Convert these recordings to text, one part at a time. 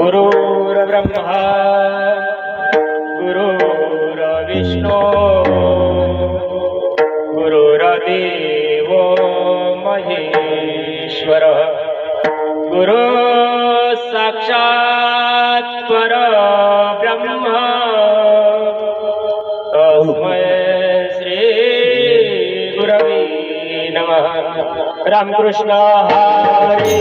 गुरुर्ब्रह्मा गुरुर्विष्णू गुरुर्देवो महेश्वर गुरु साक्षात् परब्रह्म तस्मै श्री गुरवे नमः। रामकृष्ण हरी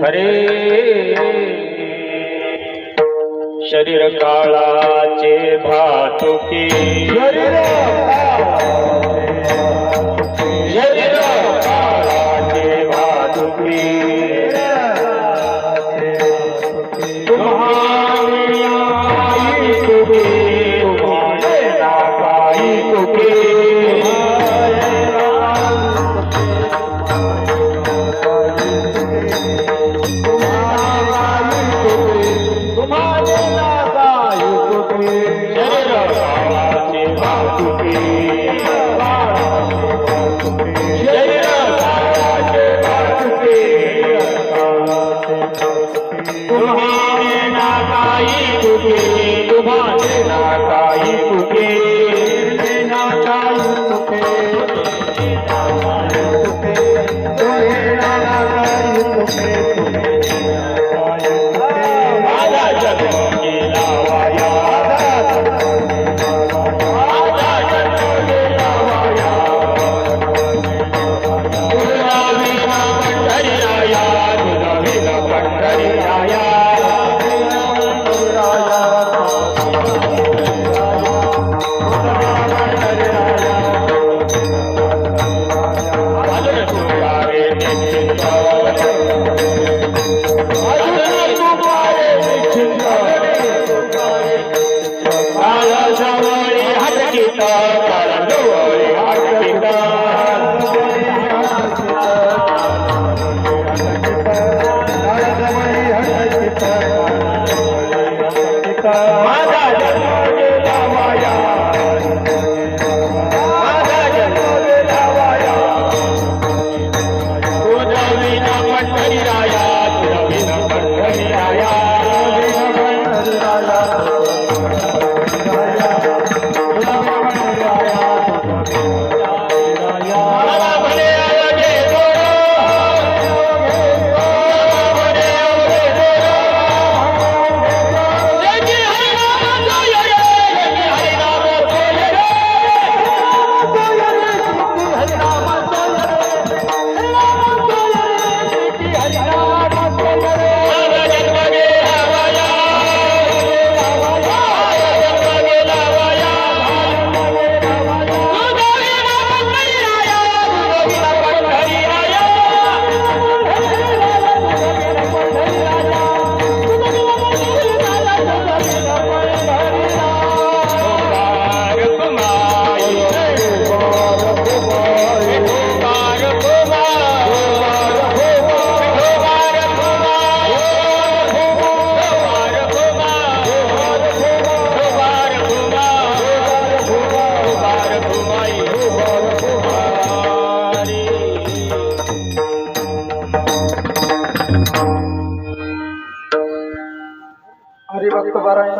हरे शरीर काळाचे भातुकी शरीर काळाचे भातुकी तुम्हारी तुके तुम्हारे नाकाई तुके हरिभक्त पारायण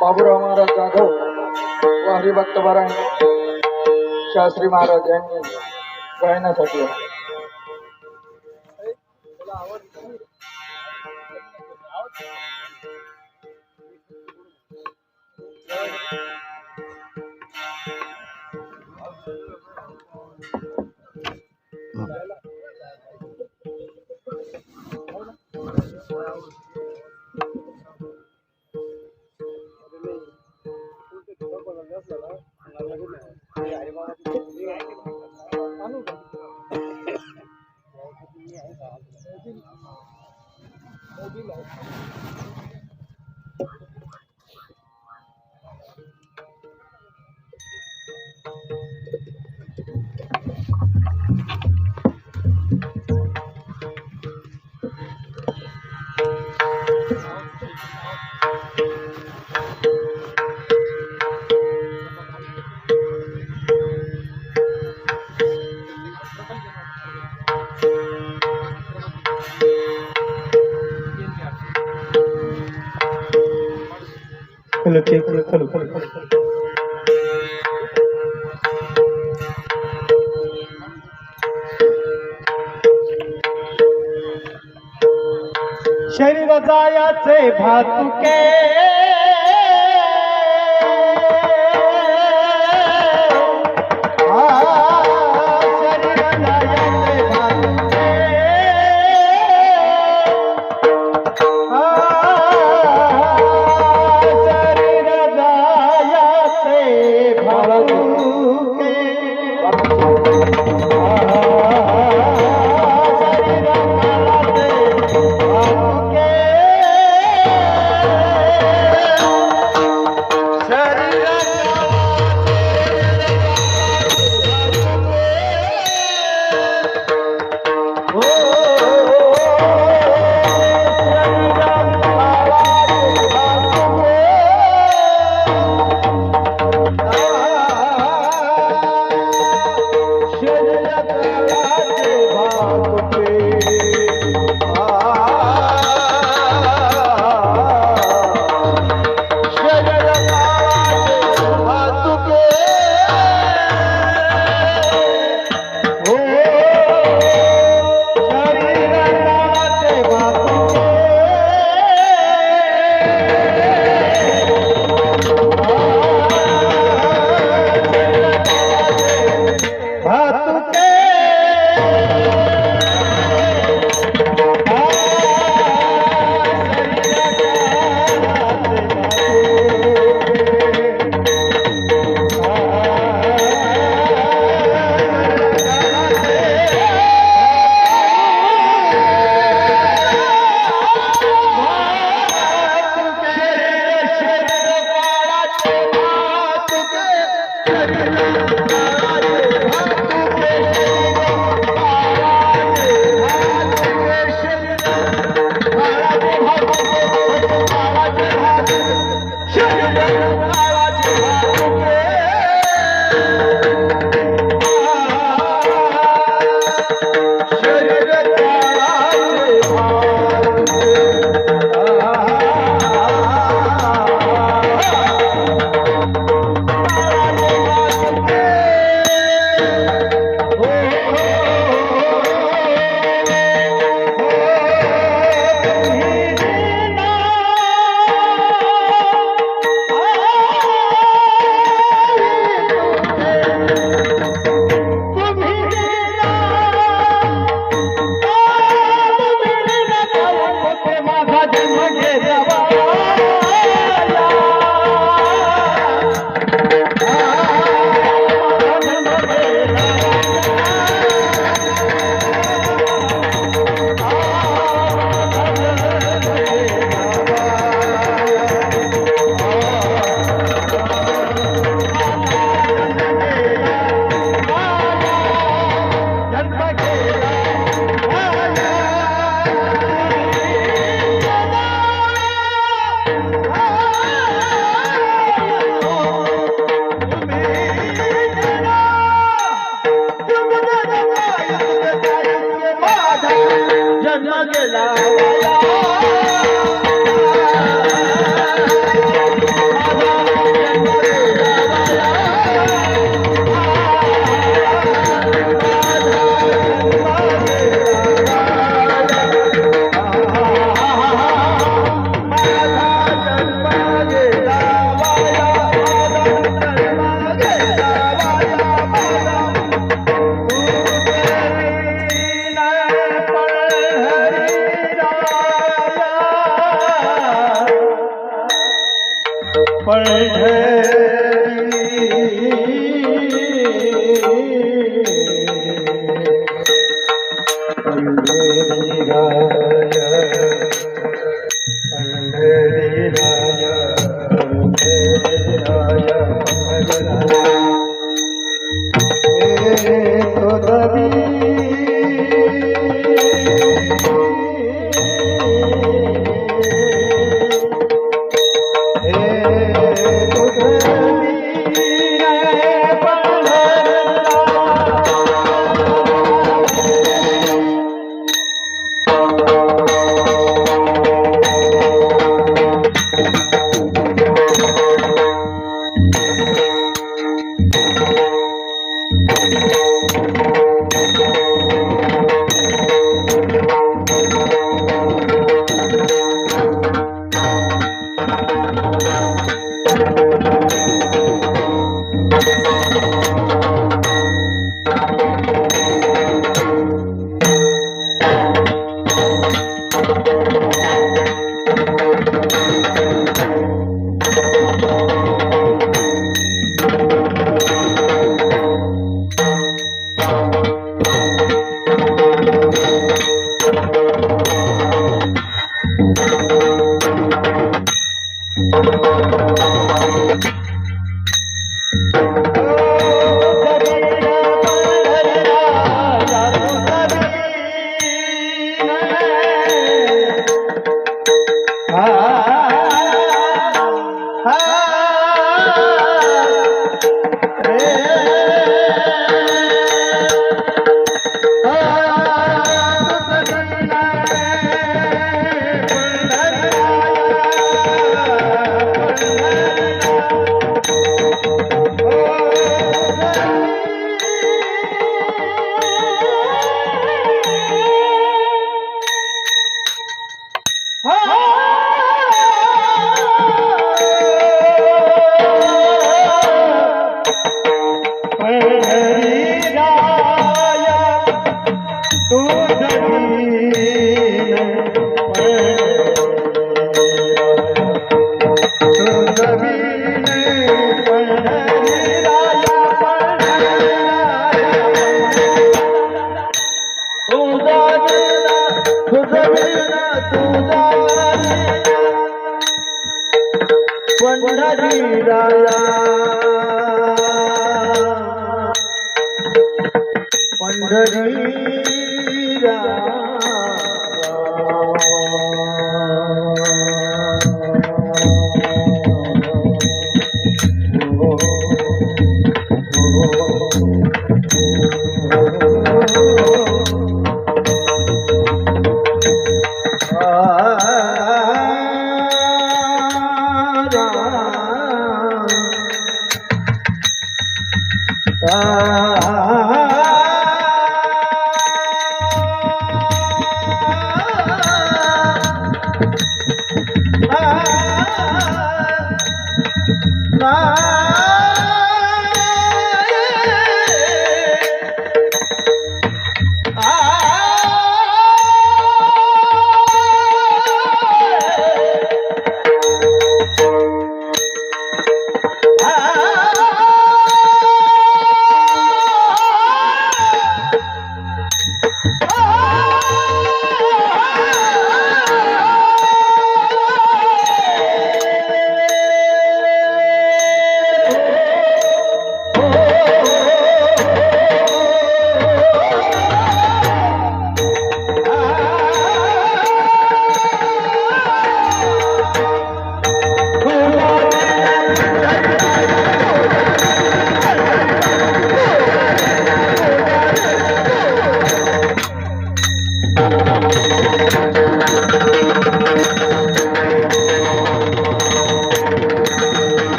बाबूराव महाराज जाधव व हरिभक्त पारायण शास्त्री महाराज यांनी गायनासाठी शरीर जायाचे भातुके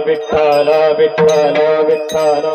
विठ्ठल विठ्ठल विठ्ठल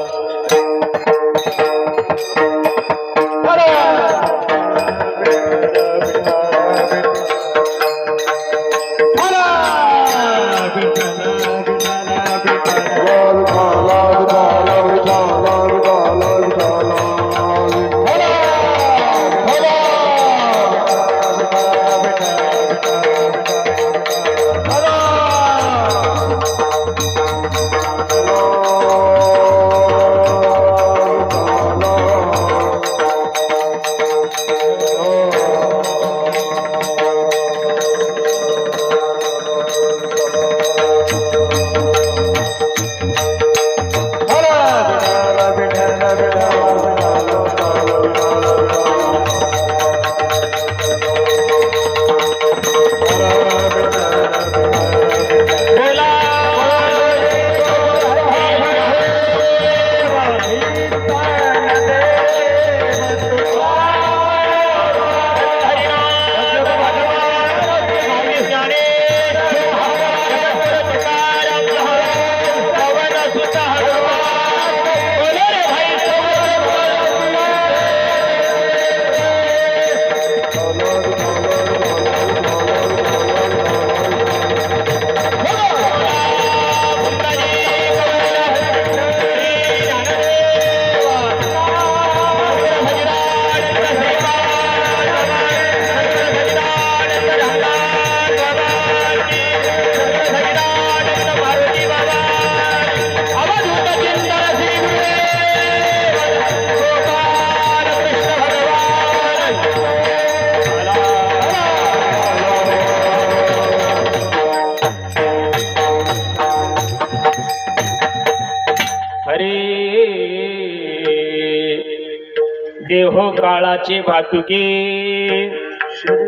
काळाची भातुकी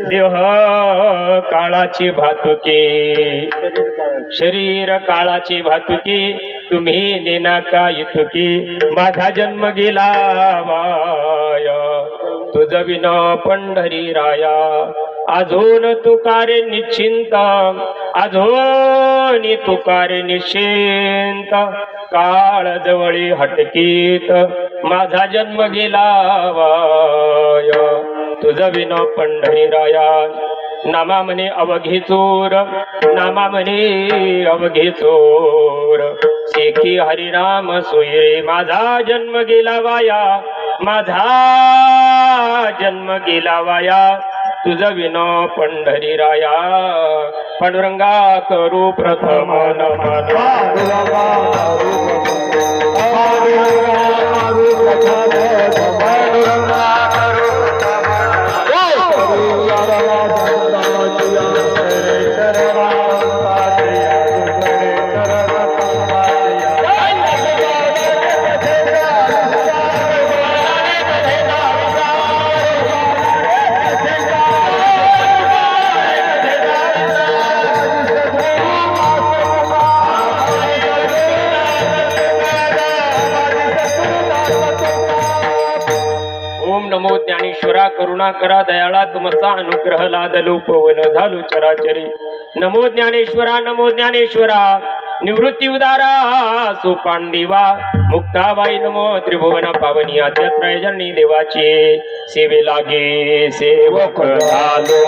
देह काळाची भातुकी शरीर काळाची भातुकी तुम्ही नेना का इतुकी माझा जन्म गेला वाया तुझ विन पंढरी राया अजून तुकारे निश्चिंत अजून तुकारे निश्चिंत काळ जवळी हटकीत माझा जन्म गेला वाया तुझ विन पंढरी राया नामा म्हणे अवघे चोर नामा म्हणे अवघे चोर शेखी हरिनाम सोये माझा जन्म गेला वाया माझा जन्म गेला वाया तुझ विन पंढरी राया पांडुरंगा करू प्रथम नमन नमो ज्ञानेश्वरा करुणा करा दयाळा तुमचा अनुग्रह लादलो पवन झालो चराचरी नमो ज्ञानेश्वरा निवृत्ती उदारा सुपांडिवा मुक्ताबाई नमो त्रिभुवन पावनी आद्यत्रय जनी देवाची सेवे लागे सेवक झालो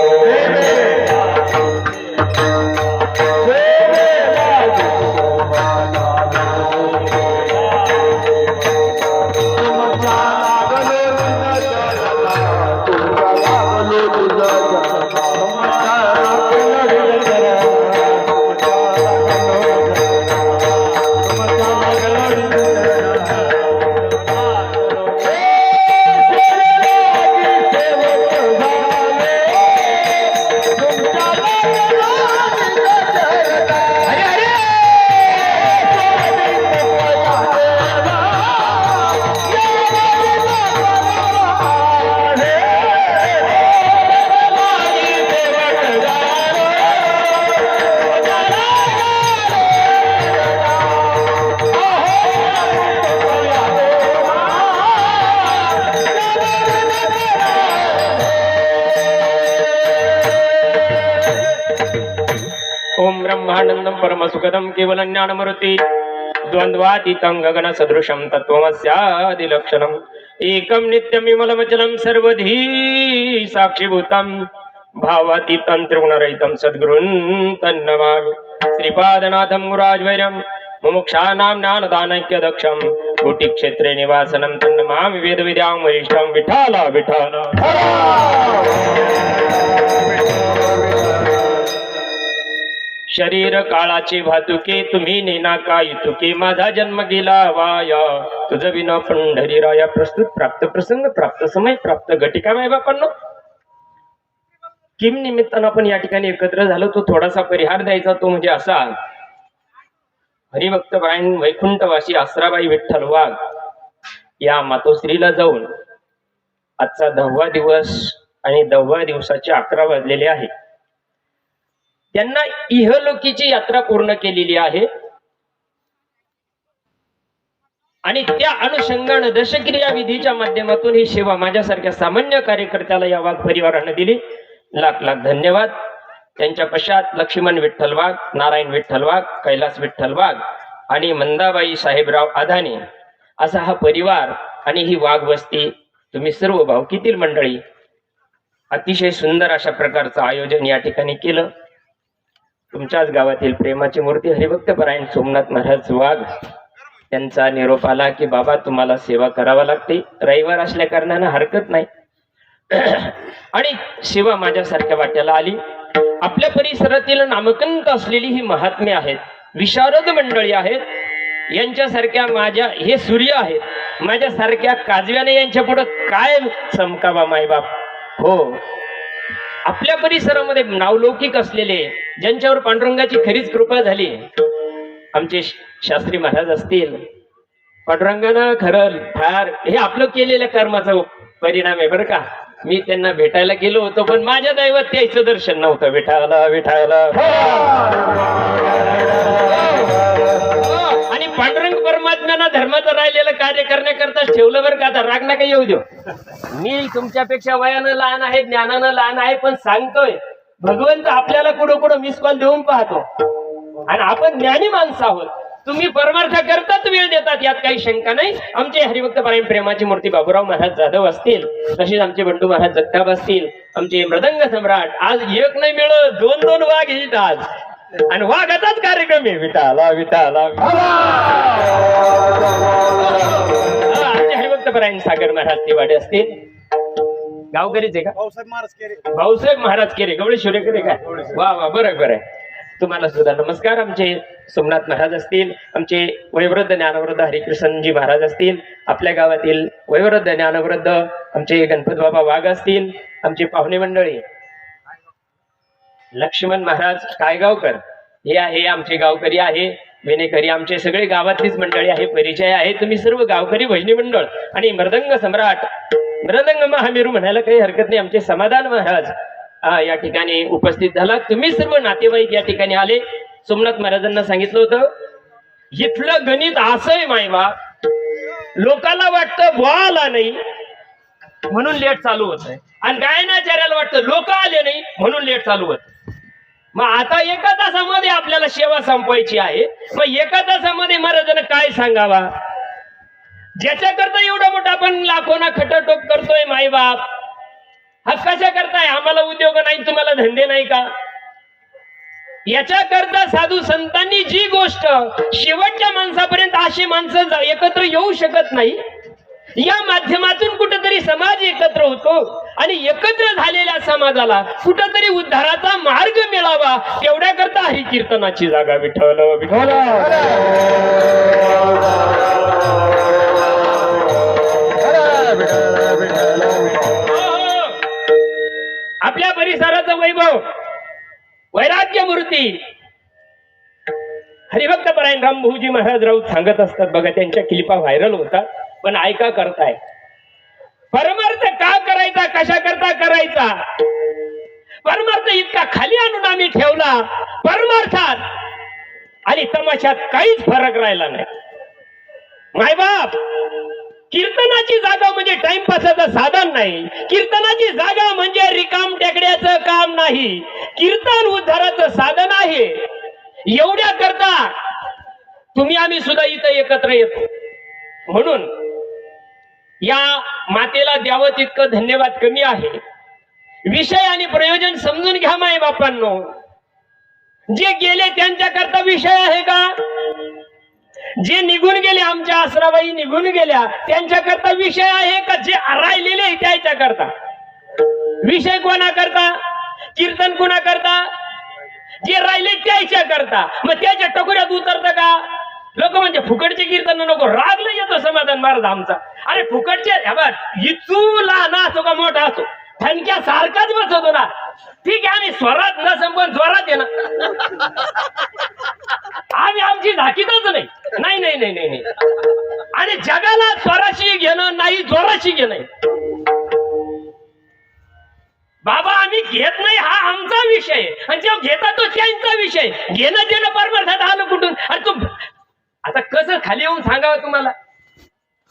ओम ब्रह्मानंदं परमसुखदं केवलं ज्ञानमूर्ति द्वन्द्वातीतं गगन सदृशं तत्त्वमस्यादिलक्षणम् एकं नित्यं विमलमचलं सर्वधी साक्षीभूतं भावातीतं त्रिगुणरहितं सद्गुरुं तन्नमामि श्रीपादनाथं गुराजवैरं मुमुक्षाणां ज्ञानदानैक्यदक्षं कोटिक्षेत्रे निवासनं तन्नमामि वेदविद्यां वरिष्ठं विठाला विठाला शरीर काळाची भातुके तुम्ही नेना का इतुके माझा जन्म गेला वाया तुझ विना पंढरी राया प्रस्तुत प्राप्त प्रसंग प्राप्त समय प्राप्त घटिका माय बापांनो किम निमित्तानं आपण या ठिकाणी एकत्र झालो तो थोडासा परिहार द्यायचा तो म्हणजे असा हरिभक्त बाईन वैकुंठवासी आसराबाई विठ्ठल वाघ या मातोश्रीला जाऊन आजचा 10वा दिवस आणि 10व्या दिवसाचे 11 वाजलेले आहे त्यांना इहलोकीची यात्रा पूर्ण केलेली आहे आणि त्या अनुषंगाने दशक्रिया विधीच्या माध्यमातून ही सेवा माझ्यासारख्या सामान्य कार्यकर्त्याला या वाघ परिवाराने दिली लाख लाख धन्यवाद त्यांच्या पश्चात लक्ष्मण विठ्ठल वाघ नारायण विठ्ठल वाघ कैलास विठ्ठल वाघ आणि मंदाबाई साहेबराव आधाने असा हा परिवार आणि ही वाघ वस्ती तुम्ही सर्व भावकीतील मंडळी अतिशय सुंदर अशा प्रकारचं आयोजन या ठिकाणी केलं तुमच्याच गावातील प्रेमाची मूर्ती हरिभक्त परायण सोमनाथ महाराज वाघ त्यांचा निरोप आला की बाबा तुम्हाला सेवा करावा लागते रविवार असल्या कारणाने हरकत नाही आणि सेवा माझ्यासारख्या वाट्याला आली आपल्या परिसरातील नामकंत असलेली ही महात्मे आहेत विशारद मंडळी आहेत यांच्यासारख्या माझ्या हे सूर्य आहेत माझ्यासारख्या काजव्याने यांच्या पुढे काय चमकावा मायबाप हो आपल्या परिसरामध्ये नावलौकिक असलेले ज्यांच्यावर पांडुरंगाची खरीच कृपा झाली आमचे शास्त्री महाराज असतील पांडुरंगानं खरं फार हे आपलं केलेल्या कर्माचं परिणाम आहे बरं का. मी त्यांना भेटायला गेलो होतो पण माझ्या दैवत यायचं दर्शन नव्हतं. विठाला विठाला आणि पांडुरंग परमात्म्यानं धर्माचं राहिलेलं कार्य करण्याकरता ठेवलं बरं का. आता राग नका येऊ देऊ. मी तुमच्यापेक्षा वयानं लहान आहे, ज्ञानानं लहान आहे, पण सांगतोय भगवंत आपल्याला कुठं कुठं मिस कॉल देऊन पाहतो आणि आपण ज्ञानी माणसं आहोत. तुम्ही परमार्थ करताच वेळ देतात यात काही शंका नाही. आमचे हरिभक्त पारायण प्रेमाची मूर्ती बाबूराव महाराज जाधव असतील, तसेच आमचे बंडू महाराज जगताप असतील, आमचे मृदंग सम्राट. आज एक नाही मिळत, दोन दोन वाघ येत आज आणि वाघाचाच कार्यक्रम आहे. विठाला विठाला आमचे हरिभक्त पारायण सागर महाराज तिवाडे असतील. गावकरीच आहे का? भाऊसाहेब महाराज केरे गवळे शिरेकरे काय? वा वा बरं बरं. तुम्हाला सुद्धा नमस्कार. आमचे सोमनाथ महाराज असतील, आमचे वयोवृद्ध ज्ञानवृद्ध हरिकृष्णजी महाराज असतील, आपल्या गावातील वयोवृद्ध ज्ञानवृद्ध आमचे गणपत बाबा वाघ असतील, आमचे पाहुणे मंडळी लक्ष्मण महाराज कायगावकर हे आहे, आमचे गावकरी आहे, वेनेकरी आमचे सगळे गावातलीच मंडळी आहे, परिचय आहे. तुम्ही सर्व गावकरी भजनी मंडळ आणि मृदंग सम्राट मृदंग महामेरू म्हणायला काही हरकत नाही. आमचे समाधान महाराज या ठिकाणी उपस्थित झाला. तुम्ही सर्व नातेवाईक या ठिकाणी आले. सोमनाथ महाराजांना सांगितलं होतं इथलं गणित असं आहे मायबा, लोकांना वाटतं बुवा आला नाही म्हणून लेट चालू होत आहे आणि गायनाचार्याला वाटतं लोक आले नाही म्हणून लेट चालू होत. मग आता एका तासामध्ये आपल्याला सेवा संपवायची आहे. मग एका तासामध्ये महाराजांना काय सांगावा, ज्याच्याकरता एवढा मोठा आपण लाखोना खटाटोप करतोय मायबाप, हा कशा करताय? आम्हाला उद्योग नाही, तुम्हाला धंदे नाही का? याच्याकरता साधू संतांनी जी गोष्ट शेवटच्या माणसापर्यंत अशी माणसं एकत्र येऊ शकत नाही, या माध्यमातून कुठेतरी समाज एकत्र होतो आणि एकत्र झालेल्या समाजाला कुठेतरी उद्धाराचा मार्ग मिळावा, तेवढ्या करता ही कीर्तनाची जागा. विठ्ठल विठ्ठल. आपल्या परिसराचं वैभव, वैराग्य मूर्ती हरिभक्त परायण रामभाऊजी महाराज राऊत सांगत असतात बघा. त्यांच्या क्लिपा व्हायरल होतात, पण ऐका करताय. परमार्थ का करायचा, कशा करता करायचा? परमार्थ इतका खाली आणून आम्ही ठेवला, परमार्थात आणि तमाशात काहीच फरक राहिला नाही. मायबाप, कीर्तनाची जागा म्हणजे टाइमपासाचं साधन नाही. कीर्तनाची जागा म्हणजे रिकाम टेकड्याचं काम नाही. कीर्तन उद्धाराचं साधन आहे. एवढ्या करता तुम्ही आम्ही सुद्धा इथं एकत्र येतो. म्हणून या मातेला द्यावं तितकं धन्यवाद कमी आहे. विषय आणि प्रयोजन समजून घ्या माय बापांनो. जे गेले त्यांच्या करता विषय आहे का? जे निघून गेले, आमच्या आसराबाई निघून गेल्या, त्यांच्या करता विषय आहे का? जे राहिलेले त्याच्या करता विषय कोणा करता? कीर्तन कोणा करता? जे राहिले त्याच्या करता. मग त्याच्या टकोऱ्यात उतरतं का? लोक म्हणजे फुकटचे कीर्तन नको, रागलं येतो समाधान महाराज आमचा. अरे फुकटचे इचू लहान असो का मोठा असो, ठणक्या सारखाच बसवतो ना. ठीक आहे, आम्ही स्वरात न संपन जोरात आहे ना. आम्ही आमची झाकीतच नाही. नाही नाही नाही नाही. आणि जगाला स्वराशी घेणं नाही, जोराशी घेणं. बाबा आम्ही घेत नाही, हा आमचा विषय. आणि जेव्हा घेता तो त्यांचा विषय. घेणं देणं परमार्थात आलं कुठून? आणि तू आता कसं खाली येऊन सांगावं तुम्हाला?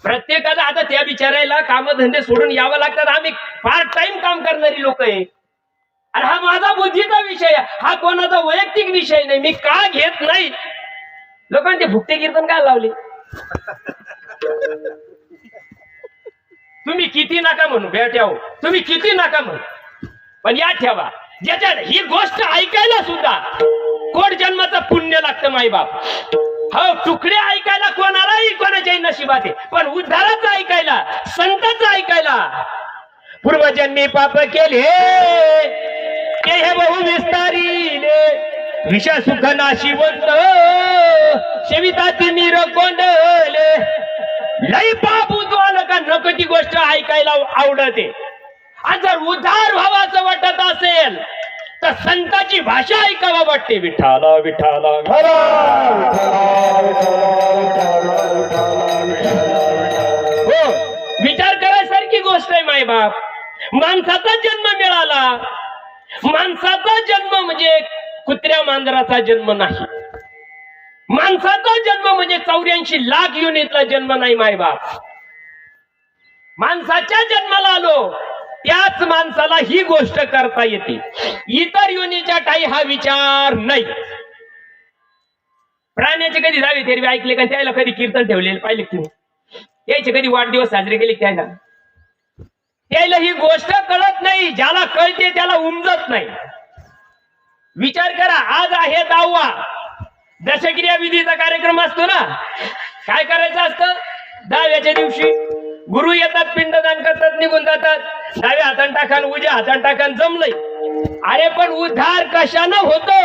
प्रत्येकाला आता त्या बिचारायला कामधंदे सोडून यावं लागतात. आम्ही पार्ट टाइम काम करणारी लोक आहे. आणि हा माझा बुद्धीचा विषय आहे, हा कोणाचा वैयक्तिक विषय नाही. मी का घेत नाही? लोकांचे फुकटे कीर्तन काय लावले? तुम्ही किती नका म्हणू बेट्या हो, तुम्ही किती नका म्हणू, पण या ठेवा ज्याच्यात ही गोष्ट ऐकायला सुद्धा कोट जन्माचं पुण्य लागतं मायबाप. हो, तुकडे ऐकायला कोणालाही कोणाच्याही नशिबात आहे, पण उद्धाराचं ऐकायला, संतांचं ऐकायला पूर्वजन्मी पाप केले ते हे बहु विस्तारिले, विष सुख नाशिवंत सेविता नीर कोंडले. लई पाप उद्वाल का नको ती गोष्ट ऐकायला आवडते. आणि जर उद्धार व्हावाचं वाटत असेल तर संताची भाषा ऐकावा वाटते. विठाला विठाला हो, विचार करायसारखी गोष्ट आहे. मायबाप. माणसाचा जन्म मिळाला. माणसाचा जन्म म्हणजे कुत्र्या मांजराचा जन्म नाही. माणसाचा जन्म म्हणजे 84 लाख युनिटला जन्म नाही मायबाप. माणसाच्या जन्माला आलो त्याच माणसाला ही गोष्ट करता येते. इतर योनीच्या टाई हा विचार नाही. प्राण्याचे कधी जावे तेरवी ऐकले का? त्याला कधी कीर्तन ठेवलेले पाहिले तुम्ही? यायचे कधी वाढदिवस साजरे केले त्याला? त्याला ही गोष्ट कळत नाही. ज्याला कळते त्याला उमजत नाही. विचार करा, आज आहे 10वा दशक्रिया विधीचा कार्यक्रम असतो ना. काय करायचं असतं? 10व्याच्या दिवशी गुरु येतात, पिंडदान करतात, निघून जातात. 10व्या हातान टाकान, उजव्या हातान टाकान, जमलंय. अरे पण उद्धार कशानं होतो?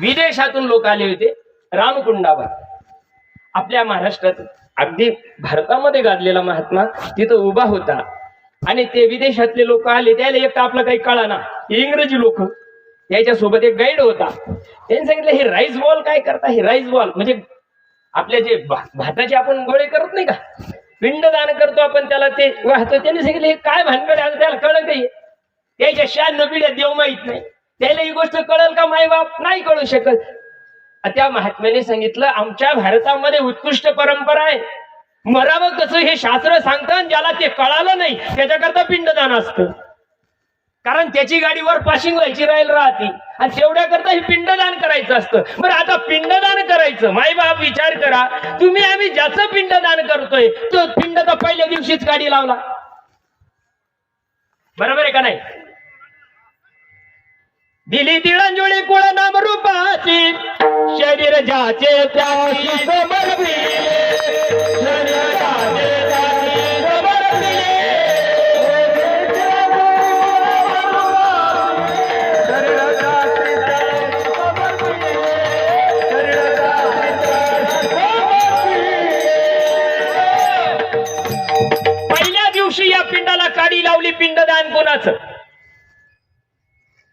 विदेशातून लोक आले होते रामकुंडावर. आपल्या महाराष्ट्रात अगदी भारतामध्ये गाजलेला महात्मा तिथं उभा होता आणि ते विदेशातले लोक आले. त्याला एक तर आपलं काही कळाना, इंग्रजी लोक. त्याच्यासोबत एक गाईड होता. त्यांनी सांगितलं, हे राईस बॉल काय करता? हे राईस बॉल म्हणजे आपले जे भाताचे आपण गोळे करत नाही का, पिंडदान करतो आपण, त्याला ते वाहतो. त्यांनी सांगितलं, हे काय भानगड आहे? त्याला कळलं काही? त्याच्या 96 पिढ्या देव माहित नाही. त्याला ही गोष्ट कळेल का? मायबाप नाही कळू शकत. त्या महात्म्याने सांगितलं, आमच्या भारतामध्ये उत्कृष्ट परंपरा आहे. मरावं कसं हे शास्त्र सांगतं. ज्याला ते कळालं नाही त्याच्याकरता पिंडदान असतं. कारण त्याची गाडीवर पाशिंग व्हायची राहते आणि तेवढ्याकरता हे पिंडदान करायचं असतं. बरं, आता पिंडदान करायचं, मायबाप विचार करा तुम्ही, आम्ही ज्याचं पिंडदान करतोय तो पिंड तर पहिल्या दिवशीच गाडी लावला. बरोबर आहे का नाही? दिली तिळंजुळी कुळ नाम रूपाची, शरीर ज्याचे त्याची समर्पिले, शरीर ज्याचे त्याची समर्पिले. पहिल्या दिवशी या पिंडाला काडी लावली. पिंडदान कोणाचं?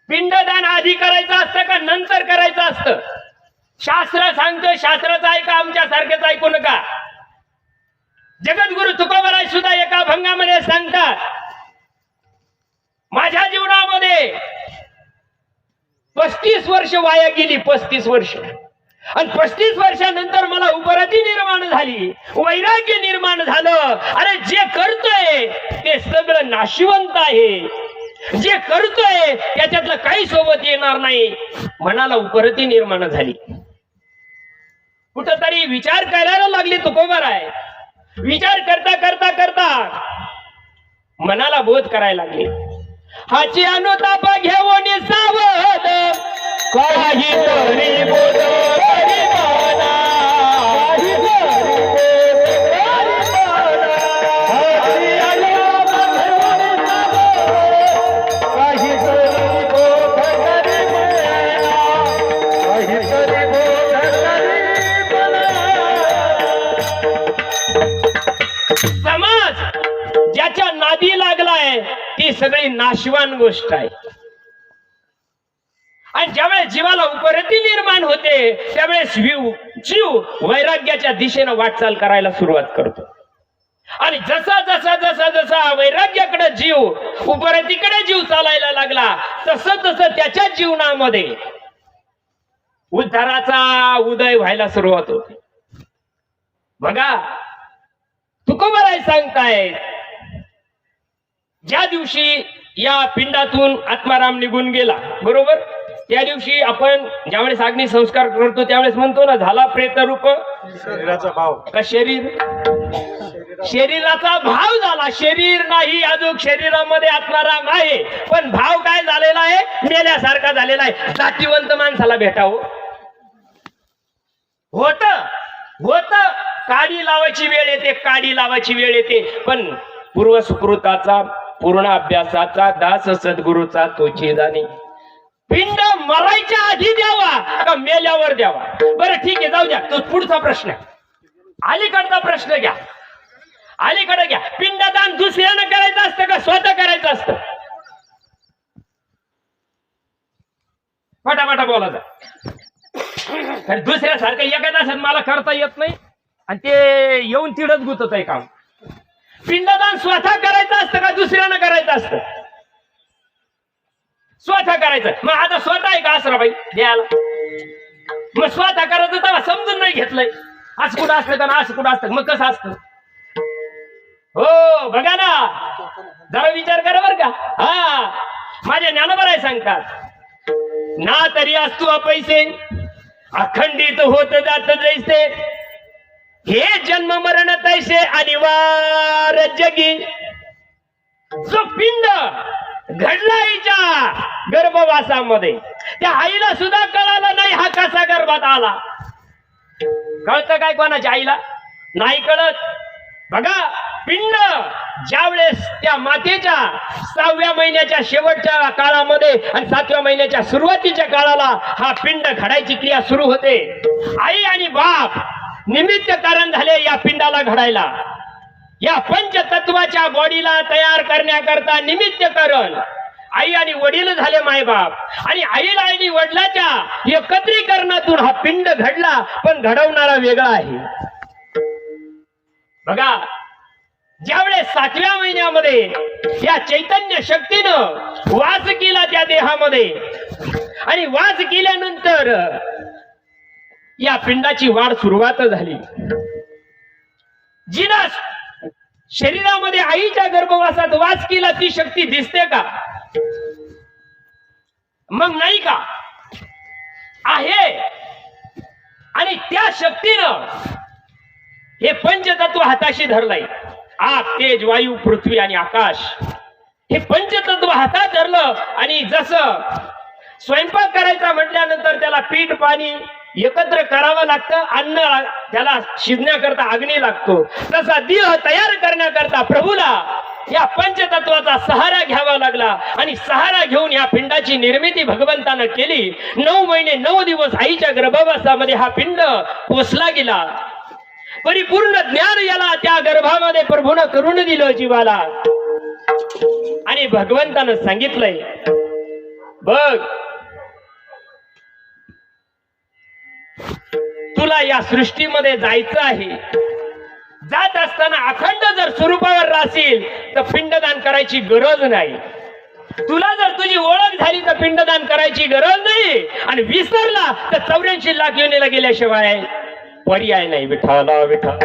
पिंडदान आधी करायचं असतं का नंतर करायचं असतं? शास्त्र सांगतं, शास्त्राचं ऐका, आमच्या सारखेच ऐकू नका. जगद्गुरु तुकोबाराय सुद्धा एका भंगामध्ये सांगतात, माझ्या जीवनामध्ये 35 वर्ष वाया गेली. 35 वर्ष. आणि 35 वर्षानंतर मला उपरती निर्माण झाली, वैराग्य निर्माण झालं. अरे जे करतोय ते सगळं नाशिवंत आहे. जे करतोय त्याच्यातलं काही सोबत येणार नाही. मनाला उपरती निर्माण झाली. कुठंतरी विचार करायला लागले तुकोबाराय. विचार करता करता करता मनाला बोध करायला लागले. हाची अनुताप घेऊन सावध, काही तरी बोध करी मला, काही तरी बोध करी मला. हाची अनुताप घेऊन सावध, काही तरी बोध करी मला, काही तरी बोध करी मला. समाज ज्याच्या नादी लागलाय ती सगळी नाशवान गोष्ट आहे. आणि ज्यावेळेस जीवाला उपरती निर्माण होते त्यावेळेस जीव वैराग्याच्या दिशेनं वाटचाल करायला सुरुवात करतो. आणि जसा जसा जसा जसा वैराग्याकडे जीव, उपरतीकडे जीव चालायला लागला तसं तसं त्याच्या जीवनामध्ये उद्धाराचा उदय व्हायला सुरुवात होते. बघा तुकोबाराय सांगतायत, ज्या दिवशी या पिंडातून आत्माराम निघून गेला, बरोबर, त्या दिवशी आपण ज्यावेळेस अग्नी संस्कार करतो त्यावेळेस म्हणतो ना, झाला प्रेतरूप शरीराचा भाव का शरीर? शरीराचा भाव झाला. शरीर नाही अजून, शरीरामध्ये आत्माराम आहे पण भाव काय झालेला आहे? मेल्यासारखा झालेला आहे. जातीवंत माणसाला भेटावं होत होत काडी लावायची वेळ येते, काडी लावायची वेळ येते. पण पूर्व सुकृताचा, पूर्ण अभ्यासाचा, दास सद्गुरूचा तोची जाणे. पिंड मरायच्या आधी द्यावा का मेल्यावर द्यावा? बरं ठीक आहे, जाऊ द्या. तो पुढचा प्रश्न, अलीकडचा प्रश्न घ्या. अलीकडे घ्या. पिंडदान दुसऱ्यानं करायचं असतं का स्वतः करायचं असतं? फटाफटा बोला जा. तर दुसऱ्यासारखं एका तासात मला करता येत नाही आणि ते येऊन तिडच गुतत आहे काम. पिंडदान स्वतः करायचं असतं का दुसऱ्यानं करायचं असतं? स्वतः करायचं. मग आता स्वतः आहे का आसराबाई द्यायला? मग स्वतः करायचं तेव्हा समजून नाही घेतलंय. आज कुठं असतं का असं कुठं असतं? मग कसं असतं? हो बघा ना, जरा विचार करा बर का. हा माझ्या ज्ञानोबराय सांगतात, ना तरी असतो पैसे अखंडित होत जात जैसे, हे जन्म मरण तैसे अनिवार जगी. जो पिंड घडला आईच्या गर्भवासामध्ये, त्या आईला सुद्धा कळालं नाही हा कसा गर्भात आला. कळतं काय कोणाच्या आईला? नाही कळत. बघा, पिंड ज्यावेळेस त्या मातेच्या 6व्या महिन्याच्या शेवटच्या काळामध्ये आणि 7व्या महिन्याच्या सुरुवातीच्या काळाला हा पिंड घडायची क्रिया सुरू होते. आई आणि बाप निमित्त कारण झाले या पिंडाला घडायला. या पंचतत्वाच्या बॉडीला तयार करण्याकरता निमित्त कारण आई आणि वडील झाले मायबाप. आणि आईला आणि वडिलाच्या एकत्रीकरणातून हा पिंड घडला, पण घडवणारा वेगळा आहे. बघा, ज्यावेळेस 7व्या महिन्यामध्ये या चैतन्य शक्तीनं वास केला त्या देहामध्ये, आणि वास केल्यानंतर या पिंडाची वाढ सुरुवात झाली. जिना शरीरामध्ये आईच्या गर्भवासात वास केला ती शक्ती दिसते का? मग नाही का? आहे. आणि त्या शक्तीनं हे पंचतत्व हाताशी धरलंय. आग, तेज, वायू, पृथ्वी आणि आकाश हे पंचतत्व हातात धरलं. आणि जसं स्वयंपाक करायचा म्हटल्यानंतर त्याला पीठ पाणी एकत्र करावं लागतं, अन्न त्याला शिजण्याकरता अग्नी लागतो, तसा देह तयार करण्याकरता प्रभूला या पंचतत्वाचा सहारा घ्यावा लागला. आणि सहारा घेऊन या पिंडाची निर्मिती भगवंतानं केली. 9 महिने 9 दिवस आईच्या गर्भवासामध्ये हा पिंड पोसला गेला. परिपूर्ण ज्ञान याला त्या गर्भामध्ये प्रभूनं करून दिलं जीवाला. आणि भगवंतानं सांगितलंय, बघ तुला या सृष्टीमध्ये जायचं आहे. जात असताना अखंड जर स्वरूपावर राहशील तर पिंडदान करायची गरज नाही. तुला जर तुझी ओळख झाली तर पिंडदान करायची गरज नाही. आणि विसरला तर 84 लाख योनीला गेल्याशिवाय पर्याय नाही. विठाला विठा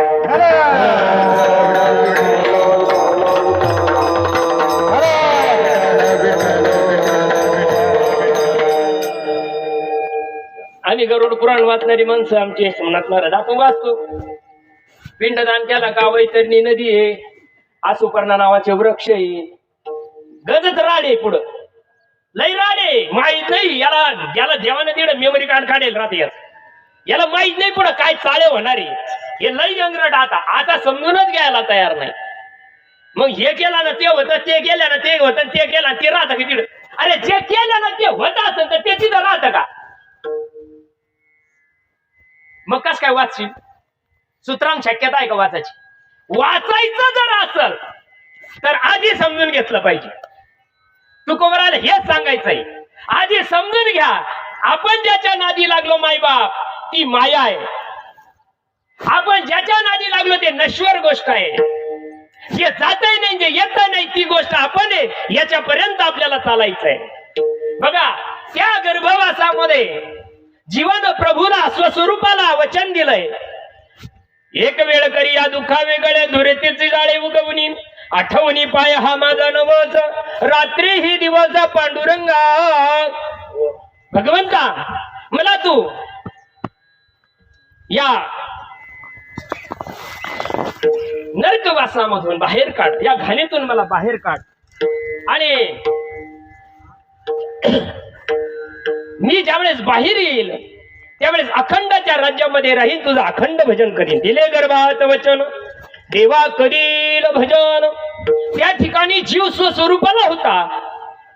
आम्ही गरुड पुराण वाचणारी माणसं आमची मनातला दाखवून वाचतो. पिंडदान केला का वैतरणी नदी आहे, आसुपर्णा नावाचे वृक्ष आहे, गजत राडे पुढं लय राडे माहित नाही याला. याला देवानं तिकडे मेमरी कार्ड काढेल राहते, याला माहित नाही पुढं काय चाळे होणार आहे. हे लय जंगरट आता समजूनच घ्यायला तयार नाही. मग हे केलं ना ते होतं, ते केलं ना ते होतं, ते केलं ते राहतं की तिकडं. अरे जे केलं ना ते होत असेल तर ते तिथं राहतं का? मग कस काय वाचशील? सूत्रांत शक्यता आहे का वाचायची? वाचायचं जर असेल तर आधी समजून घेतलं पाहिजे. तुकोबराला हेच सांगायचंय, आधी समजून घ्या. आपण ज्याच्या नादी लागलो मायबाप ती माया आहे. आपण ज्याच्या नादी लागलो ते नश्वर गोष्ट आहे. जे जातही नाही, जे येत नाही ती गोष्ट आपण आहे. याच्यापर्यंत आपल्याला चालायचंय. बघा, त्या गर्भवासामध्ये जीवन प्रभूला स्वस्वरूपाला वचन दिलंय. एक वेळ करी या दुःखा वेगळे धुरेतीचे जाळे उगवणी, आठवणी पाय हा माझा नवस, रात्री ही दिवस पांडुरंगा. भगवंता मला तू या नरकवासामधून बाहेर काढ, या घाणीतून मला बाहेर काढ. आणि मी ज्यावेळेस बाहेर येईल त्यावेळेस अखंडाच्या राज्यामध्ये राहील, तुझं अखंड भजन करीन. दिले गर्भात वचन देवा करील भजन. त्या ठिकाणी जीव स्वस्वरूपाला होता.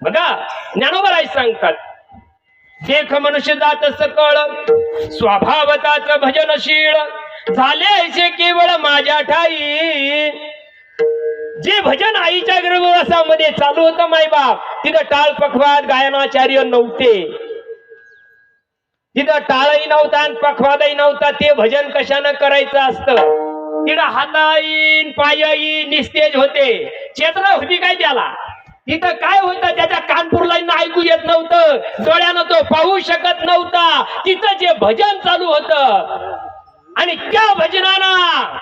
बघा, ज्ञानोबराय सांगतात, देख मनुष्य जात सकळ स्वभावताच भजनशील, झाले ऐसे केवळ माझ्या ठाई. जे भजन आईच्या गर्भवासामध्ये चालू होतं मायबाप, तिथं टाळ पखवाद गायनाचार्य नव्हते. तिथं टाळही नव्हता आणि पखवादही नव्हता. ते भजन कशानं करायचं असतं तिला हाताईन पायईन निस्तेज होते. चेतना होती काय त्याला? तिथं काय होतं? त्याच्या कानपूरला ऐकू येत नव्हतं, डोळ्यानं तो पाहू शकत नव्हता. तिथं जे भजन चालू होतं आणि त्या भजनानं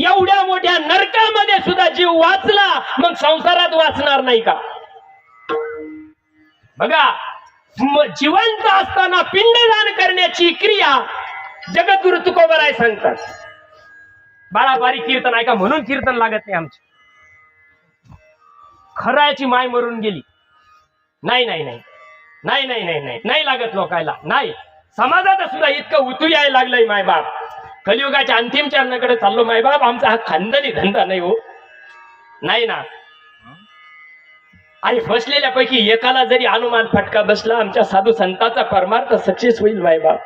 एवढ्या मोठ्या नरकामध्ये सुद्धा जीव वाचला, मग संसारात वाचणार नाही का? बघा, जिवंत असताना पिंडदान करण्याची क्रिया जगद्गुरु तुकोबराय सांगतात. बाळा बारीक कीर्तन ऐका, म्हणून कीर्तन लागत नाही आमचे. खरायची माय मरून गेली. नाही नाही नाही नाही नाही नाही नाही नाही लागत लोकायला. नाही, समाजात सुद्धा इतकं उतू यायला लागलंय मायबाप. कलियुगाच्या अंतिम चरणाकडे चाललो मायबाप. आमचा हा खानदानी धंदा नाही हो. नाही ना. आणि बसलेल्या पैकी एकाला जरी अनुमान फटका बसला, आमच्या साधू संतांचा परमार्थ सक्सेस होईल मायबाप.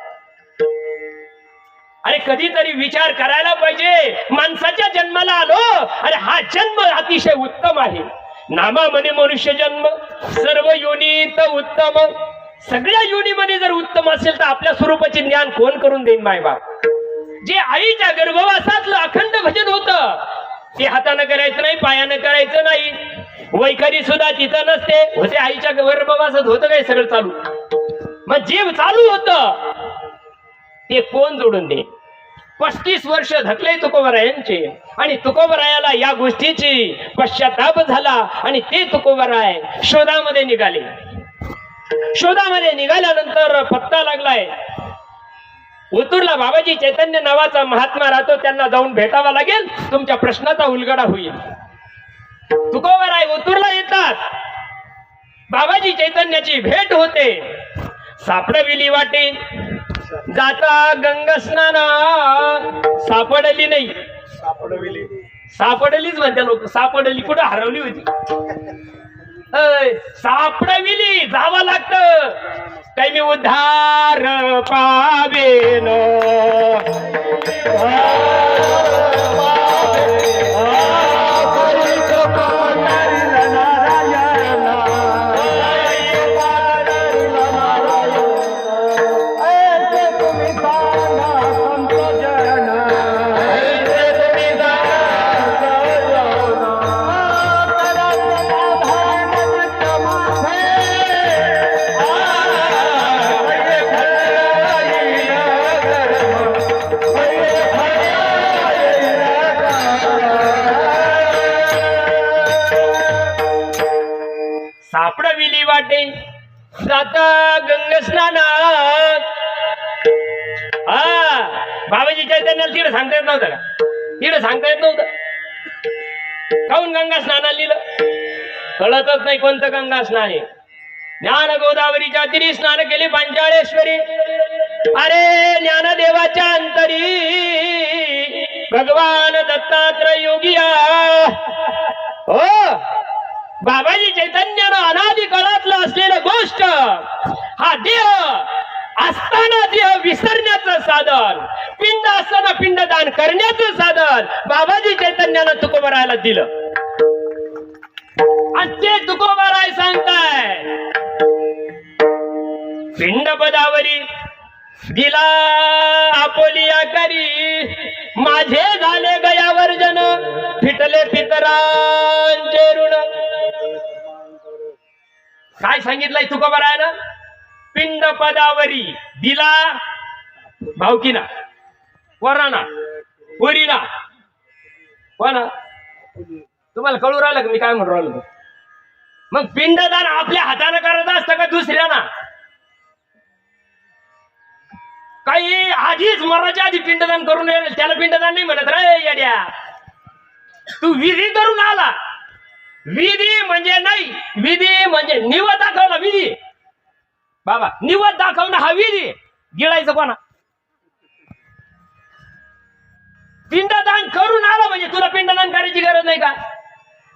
अरे कधीतरी विचार करायला पाहिजे. माणसाच्या जन्माला आलो, अरे हा जन्म अतिशय उत्तम आहे. नामामध्ये मनुष्य जन्म, सर्व योनीत उत्तम. सगळ्या योनीमध्ये जर उत्तम असेल तर आपल्या स्वरूपाचे ज्ञान कोण करून देईन मायबाप? जे आईच्या गर्भवासातलं अखंड भजन होतं ते हातानं करायचं नाही, पायानं करायचं नाही. वैखरी सुद्धा तिथं नसते, होते आईच्या गर्भवासात होतं काय सगळं चालू. मग जे चालू होतं ते कोण जोडून दे? 35 वर्ष धकले तुकोबरायांचे, आणि तुकोबरायाला या गोष्टीची पश्चाताप झाला आणि ते तुकोबराय शोधामध्ये निघाले. शोधामध्ये निघाल्यानंतर पत्ता लागलाय, ओतूरला बाबाजी चैतन्य नावाचा महात्मा राहतो, त्यांना जाऊन भेटावा लागेल, तुमच्या प्रश्नाचा उलगडा होईल. तुकोबराय ओतूरला येतात. बाबाजी चैतन्याची भेट होते. सापडविली वाटे जाता गंगा स्नाना. सापडली नाही, सापडलीच म्हणते लोक. सापडली कुठं हरवली होती? सापडविली जावं लागतं. काही मी उद्धार पावेन. सापडविली वाटे जाता गंगा स्नानात. बाबाजी चैतन्याला तिकडे सांगता येत नव्हतं का? तिकडे सांगता येत नव्हतं. काहून गंगा स्नानाला लिहिलं? कळतच नाही कोणतं गंगा स्नान आहे. ज्ञान गोदावरीच्या तिरी स्नान केली पांचाळेश्वरी. अरे ज्ञानदेवाच्या अंतरी भगवान दत्तात्रय योगिया. हो, बाबाजी चैतन्यानं अनादी काळातलं असलेलं गोष्ट, हा देह असताना देह विसरण्याचं साधन, पिंड असताना पिंडदान करण्याचं साधन बाबाजी चैतन्यानं तुकोबरायला दिलं. आणि ते तुकोबराय सांगताय, पिंड पदावरी दिला आपोलिया करी. माझे झाले गयावर जन फिटले पितरांचे ऋण. काय सांगितलंय तुकोबरायनं? पिंड पदावरी दिला भावकीना, वराना, पोरीना. कोणा? तुम्हाला कळू राहिलं का मी काय म्हणून राहिलो? मग पिंडदान आपल्या हाताने करत असतं का दुसऱ्याना? काही आधीच मराच्या आधी पिंडदान करून येईल त्याला पिंडदान नाही म्हणत रे येड्या. तू विधी करून आला. विधी म्हणजे नाही, विधी म्हणजे निवत दाखवला. विधी बाबा, निवत दाखवणं हा विधी. गिळायचं कोणा? पिंडदान करून आला म्हणजे तुला पिंडदान करायची गरज नाही का?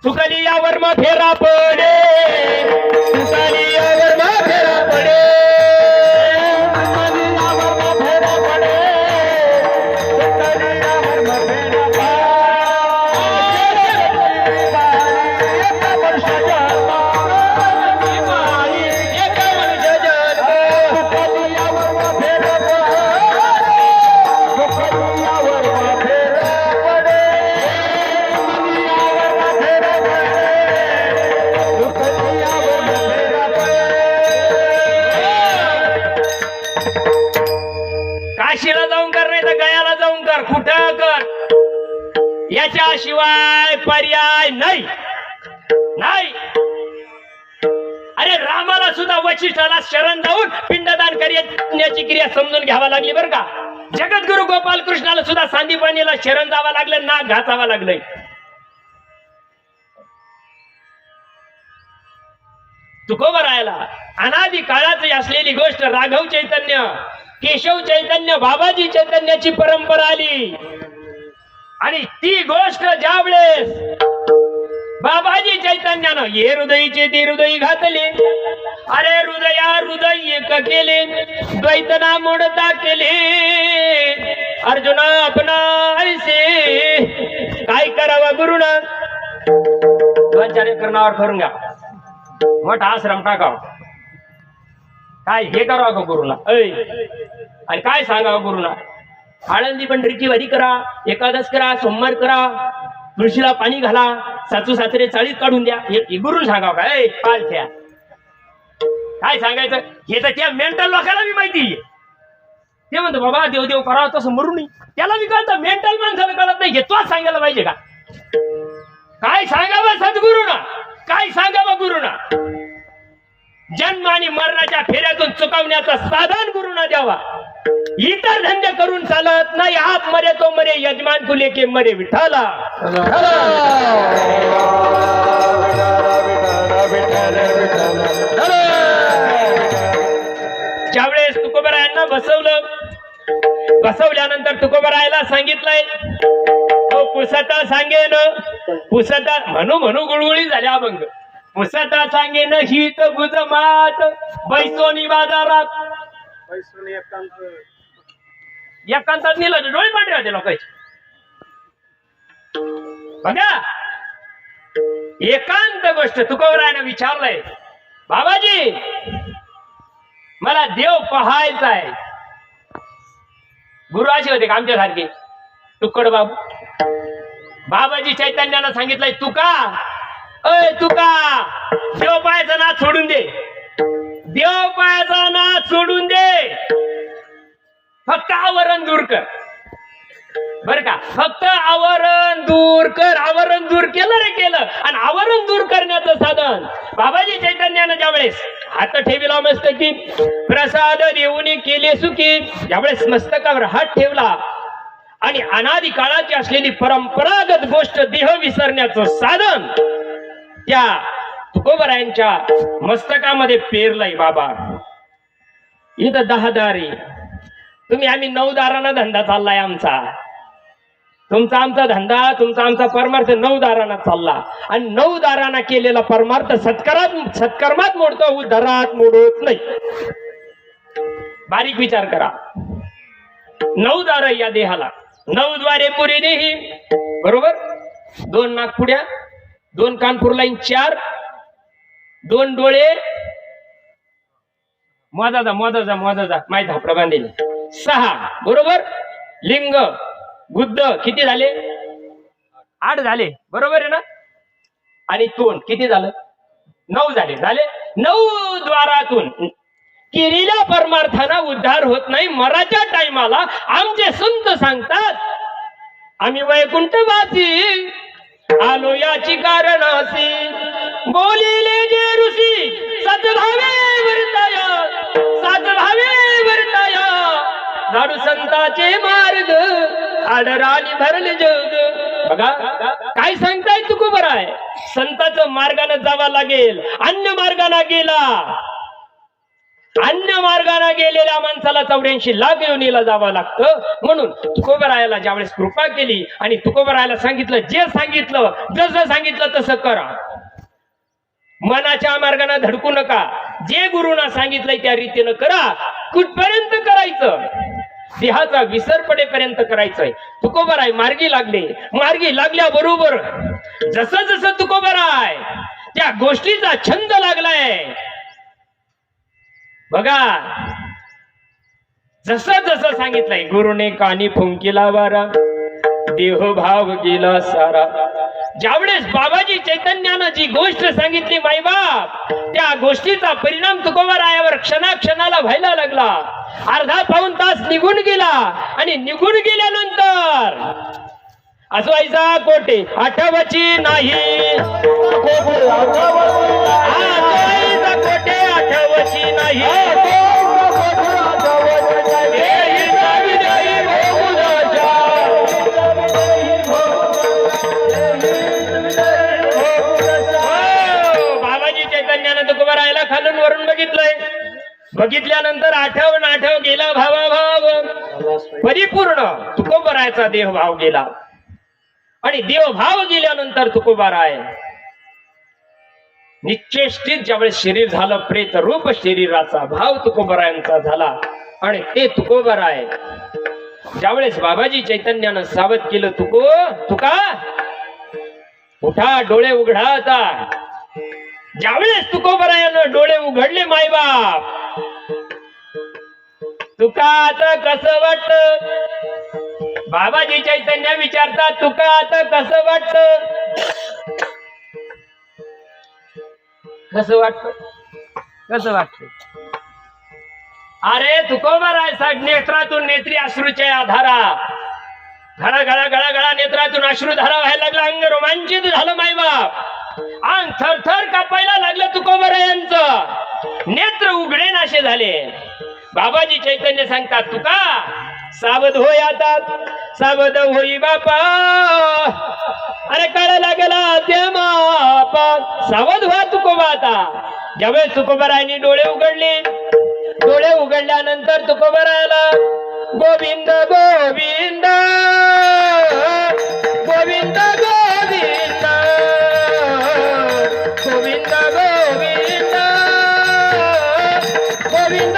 चुकली यावर मग फेरा पडे, चुकली यावर मग फेरा पडे. जाऊन कर, नाही तर गयाला जाऊन कर, कुठं कर, याच्याशिवाय पर्याय नाही. नाही. अरे रामाला सुद्धा वशिष्ठाला शरण जाऊन पिंडदान करण्याची क्रिया समजून घ्यावा लागली बरं का. जगद्गुरु गोपाल कृष्णाला सुद्धा सांदीपणीला शरण जावं लागलं, नाक घासावं लागलंय. तुकोबरायला अनादी काळाची असलेली गोष्ट राघव चैतन्य, केशव चैतन्य, बाबाजी चैतन्याची परंपरा आली आणि ती गोष्ट ज्यावेळेस बाबाजी चैतन्यानं ये हृदयीचे ते हृदयी घातले, अरे हृदया हृदय एक केले, द्वैतना मोडता केले, अर्जुना आपणा ऐसे काय करावं गुरुना. 2-4 एकर नावावर करून घ्या, मोठा आश्रम टाकाव, काय हे करावं का गुरुला आणि काय सांगावं गुरुला. आळंदी पंढरीची वारी करा, एकादश करा, सोमवार करा, तुळशीला पाणी घाला, सासू सासरे चाळीत काढून द्या, हे गुरुला सांगावं का. पालथ्या काय सांगायचं हे तर त्या मेंटल लोकांना बी माहिती. ते म्हणतो बाबा देव देव करावं तसं मरू नये, त्याला बी कळतं, मेंटल माणसाला कळत नाही. हे तोच सांगायला पाहिजे का. काय सांगावं सद्गुरुना, काय सांगावं गुरुना. जन्म आणि मरणाच्या फेऱ्यातून चुकवण्याचं साधन गुरुना द्यावा. इतर धंदे करून चालत नाही. आप मरे तो मरे, यजमान तुले के मरे विठाला. ज्यावेळेस तुकोबरायांना बसवल्यानंतर तुकोबरायला सांगितलंय, तो पुसता सांगेन, पुसता म्हणू म्हणू गुळगुळी झाल्या अभंग. पुसता सांगेन हीत गुजमात, बैसोनी बाजारात, एकांतात नेलं डोळे पांढरे होते लोकांचे. बघा एकांत गोष्ट तुकोबरायानं विचारलंय, बाबाजी मला देव पाहायचा आहे. गुरु असे होते का आमच्यासारखे तुकड बाबू. बाबाजी चैतन्यानं सांगितलंय, तुका तुका देव पायाचा नाद सोडून दे, देव पायाचा नाद सोडून दे, फक्त आवरण दूर कर. बर का, फक्त आवरण दूर कर. आवरण दूर केलं रे केलं. आणि आवरण दूर करण्याचं साधन बाबाजी चैतन्यानं ज्यावेळेस हात ठेविला मस्तकी, प्रसाद देऊनी केले सुखी, ज्यावेळेस मस्तकावर हात ठेवला आणि अनादी काळाची असलेली परंपरागत गोष्ट देह विसरण्याचं साधन त्या तुकोबरायांच्या मस्तकामध्ये पेरलंय. बाबा इथं 10 दारी, तुम्ही आम्ही 9 दारांना धंदा चाललाय आमचा. तुमचा आमचा धंदा, तुमचा आमचा परमार्थ 9 दारांना चालला. आणि 9 दारांना केलेला परमार्थ सत्कर्मात मोडतो, उद्धरात मोडत नाही. बारीक विचार करा. 9 दार या देहाला, 9 द्वारे पुरी देही, बरोबर. 2 नागपुड्या, 2 कानपूर लाईन, 4 2 डोळे, मोजाजा माहित हापडा बांधेल, 6 बरोबर. लिंग गुद्द किती झाले, 8 झाले, बरोबर आहे ना. आणि तोंड किती झालं, 9 झाले. 9 द्वारातून केलेल्या परमार्थाना उद्धार होत नाही. मराच्या टाइमाला आमचे संत सांगतात, आम्ही वैकुंठवासी आलो याची कारणासी, बोलिले जे ऋषी सद्भावे वर्ताया, झाडू संताचे मार्ग, आडराणी भरले जग. बघा काय सांगताय तुकोबराय, संताचं मार्गाने जावं लागेल. अन्य मार्गाने गेला, अन्य मार्गाने गेलेल्या माणसाला 84 लाख योनीला जावं लागतं. म्हणून तुकोबरायाला ज्यावेळेस कृपा केली आणि तुकोबरायाला सांगितलं, जे सांगितलं जसं सांगितलं तसं करा, मनाच्या मार्गाने धडकू नका, जे गुरुना सांगितलंय त्या रीतीनं करा. कुठपर्यंत करायचं, देहाचा विसर पडेपर्यंत करायचंय. तुकोबराय मार्गी लागले. मार्गी लागल्याबरोबर जसं जसं तुकोबराय त्या गोष्टीचा छंद लागलाय. बघा जसं जसं सांगितलंय, गुरुने कानी फुंकिला वारा, देह भाव गेला सारा, ज्यावेळेस बाबाजी चैतन्यानं जी गोष्ट सांगितली माईबाप, त्या गोष्टीचा परिणाम तुकोबारायावर क्षणाक्षणाला व्हायला लागला. अर्धा पाऊण तास निघून गेला आणि निघून गेल्यानंतर असवायचा कोटे आठवची नाही, असवायचा कोटे आठवची नाही. बाबाजी चैतन्यानं तुकोबारायाला खालून वरून बघितलंय. बघितल्यानंतर आठव गेला भाव परिपूर्ण तुकोबारायाचा देहभाव गेला. आणि देवभाव गेल्यानंतर तुकोबाराय निश्चेष्टित ज्यावेळेस शरीर झालं, प्रेत रूप शरीराचा भाव तुकोबारायांचा झाला. आणि ते तुकोबाराय ज्यावेळेस बाबाजी चैतन्यानं सावध केलं, तुका उठा, डोळे उघडा. आता ज्यावेळेस तुकोबारायानं डोळे उघडले मायबाप, तुका आता कसं वाटत? बाबाजी चैतन्य विचारतात, तुका आता कसं वाटत? कसं वाटत? कसं वाटत? अरे तुकोबाराय साहेब, नेत्रातून नेत्री अश्रूच्या आधारा घळा घळा घळा घळा नेत्रातून अश्रू धारा व्हायला लागला. अंग रोमांचित झालं मायबाप, अंग थरथर कापायला लागलं तुकोबारायांचं. नेत्र उघडे नाशे झाले. बाबाजी चैतन्य सांगतात, तुका सावध होय, आता सावध होई बापा. अरे कळा लागला त्या मापा, सावध व्हा तुकोबा. आता ज्यावेळेस तुकोबारायांनी डोळे उघडले, डोळे उघडल्यानंतर तुकोबारायाला गोविंद गोविंद गोविंद गोविंद गोविंद गोविंद गोविंद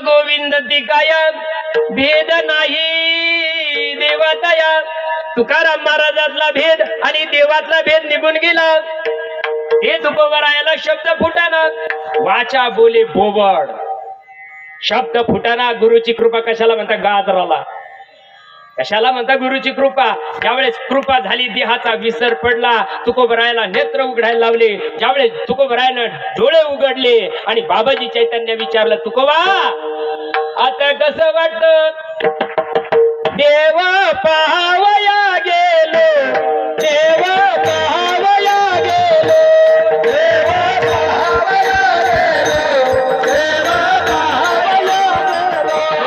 गोविंद भेद नाही देवातया. तुकाराम महाराजातला भेद आणि देवातला भेद निघून गेला. हे तुकोबारायाला शब्द फुटाना, वाचा बोले बोबड. शब्द फुटाना. गुरुची कृपा कशाला म्हणता? गाजराला कशाला म्हणता? गुरुची कृपा. ज्यावेळेस कृपा झाली, देहाचा विसर पडला, तुकोबारायाला नेत्र उघडायला लावले. ज्यावेळेस तुकोबारायानं डोळे उघडले आणि बाबाजी चैतन्य विचारलं, तुकोबा आता कसं वाटत? देवा पाहावया गेलो, देवा पाहावया गेलो, देवा पाहावया गेलो, देवा पाहावया गेलो,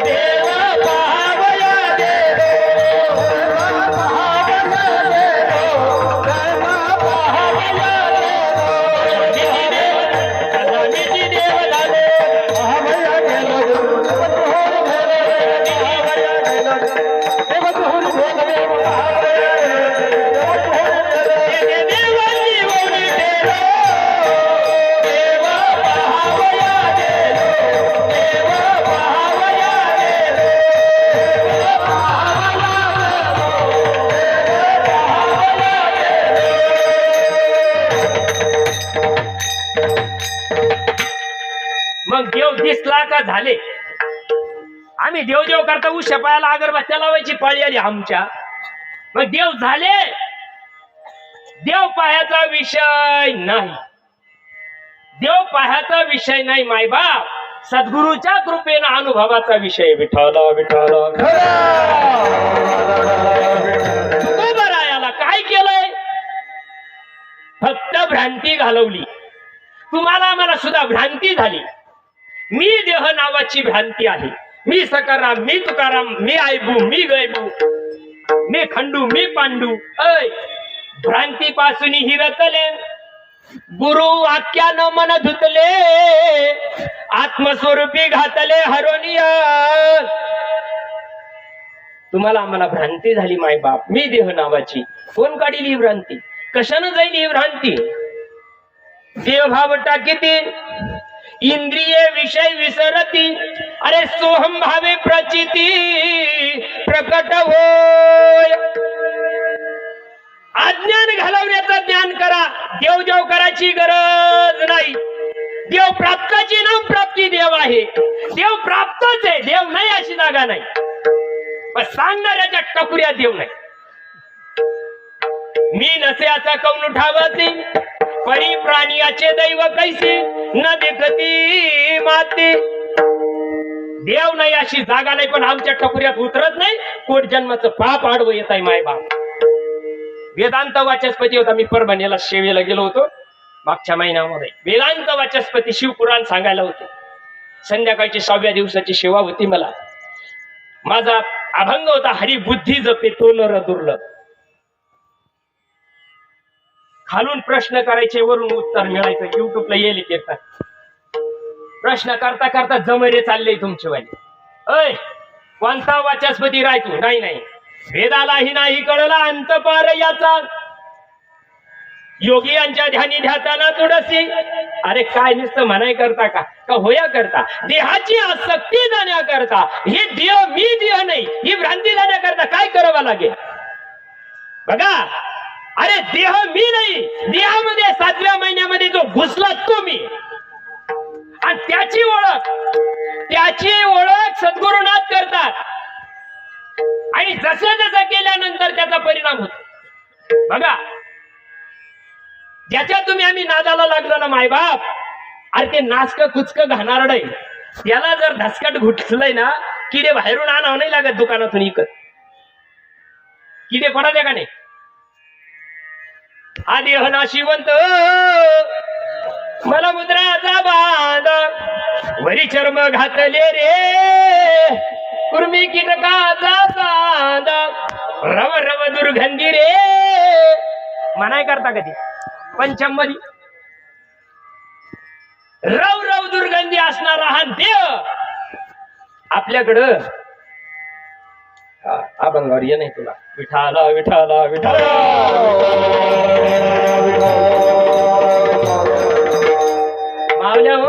देवा पाहावया गेलो, देवा पाहावया गेलो, देवा पाहावया गेलो, देवा पाहावया गेलो. दिसला का झाले. आम्ही देव देव करता उशा पायाला अगरबत्त्या लावायची पाळी आली आमच्या. मग देव झाले. देव पाहायचा विषय नाही. देव पाहायचा विषय नाही मायबाप. सद्गुरूच्या कृपेनं अनुभवाचा विषय. विठ्ठल विठ्ठल. तुकोबरायाला काय केलंय? फक्त भ्रांती घालवली. तुम्हाला मला सुद्धा भ्रांती झाली. मी देह नावाची भ्रांती आहे. मी सकाराम, मी तुकाराम, मी आयबू, मी गैबू, मी खंडू, मी पांडू. ऐ भ्रांती पासून हिरतले. गुरु वाक्यानं मन धुतले. आत्मस्वरूपी घातले हरोनिया. तुम्हाला आम्हाला भ्रांती झाली मायबाप. मी देह नावाची. कोण काढील ही भ्रांती? कशानं जाईल ही भ्रांती? देवभाव टाकीती. इंद्रिय विषय विसरती. अरे सोहम भावे प्रचिती प्रकट होय. अज्ञान घालवण्याचं ज्ञान करा. देव देव करायची गरज नाही. देव प्राप्ताची नाम प्राप्ती देव आहे. देव प्राप्तच आहे. देव नाही अशी जागा नाही. पण सांगणाऱ्याच्या टकुऱ्या देव नाही. मी नसे असा कौन उठावती. परी प्राणियाचे दैव कैसे न देखती माते. देव नाही अशी जागा नाही. पण आमच्या टकुऱ्यात उतरत नाही. कोट जन्माचं पाप आडवं येत आहे मायबाप. वेदांत वाचस्पती होता. मी परभणीला सेवेला गेलो होतो मागच्या महिन्यामध्ये. वेदांत वाचस्पती शिवपुराण सांगायला होते. संध्याकाळची 6व्या दिवसाची सेवा होती. मला माझा अभंग होता. हरी बुद्धी जपे तो नर दुर्लभ. खालून प्रश्न करायचे, वरून उत्तर मिळायचं. युट्यूबला येईल येतात. प्रश्न करता करता जमरे चालले तुमचे वाले. अय कोणता वाचस्पती राय तू? नाही नाही, वेदालाही नाही कळला अंत पार याचा. योगी यांच्या ध्यानी ध्याताना तुडसी. अरे काय नुसतं म्हणाय करता का होया करता? देहाची आसक्ती जाण्याकरता. हे देह मी देह नाही ही भ्रांती जाण्याकरता काय करावं लागेल बघा. अरे देह मी नाही. देहामध्ये 7व्या महिन्यामध्ये जो घुसला तो मी. आणि त्याची ओळख सद्गुरुनाथ करतात. आणि जसं जसं केल्यानंतर त्याचा परिणाम होतो बघा. ज्याच्या तुम्ही आम्ही नादाला लागलो ना मायबाप. अरे ते नाचक कुचक घाणार नाही. त्याला जर धसकट घुटलंय ना, किडे बाहेरून आणावं नाही लागत दुकानातून इकत. किडे पडा द्या का नाही. आधी नाशिवंत मला मुद्राचा बांध. वरी चर्म घातले रे कुर्मी कीटकाचा बांध. रव रव दुर्गंधी रे म्हणाय करता कधी पंचम मध्ये. रव रव दुर्गंधी असणारा हा देव आपल्याकडं. अभंगावर ये नाही तुला. विठाला विठाला विठाला. मावल्या हो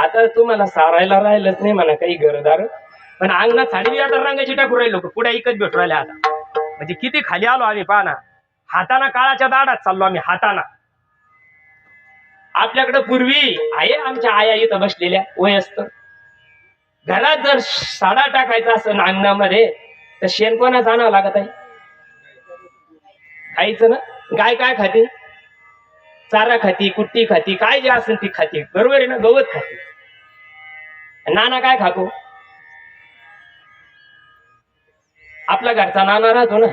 आता तुम्हाला सारायला राहिलंच नाही म्हणा काही गरदार. पण अंगणात साडी आता रंगाची टाकून राहिलो. पुढे इकत भेटू राहिले आता. म्हणजे किती खाली आलो आम्ही पाहा ना. हाताना काळाच्या दाडात चाललो आम्ही हाताना. आपल्याकडं पूर्वी आहे आमच्या आया इथं बसलेल्या वयस्कर. घरात जर साडा टाकायचा असं अंगणामध्ये तर शेण कोणाच आणावं लागत आहे? खायचं ना. गाय काय खाते? चारा खाती, कुट्टी खाती, काय जे असेल ती खाते. बरोबर आहे ना. गवत खाते. नाना काय खातो? आपला घरचा नाना राहतो ना,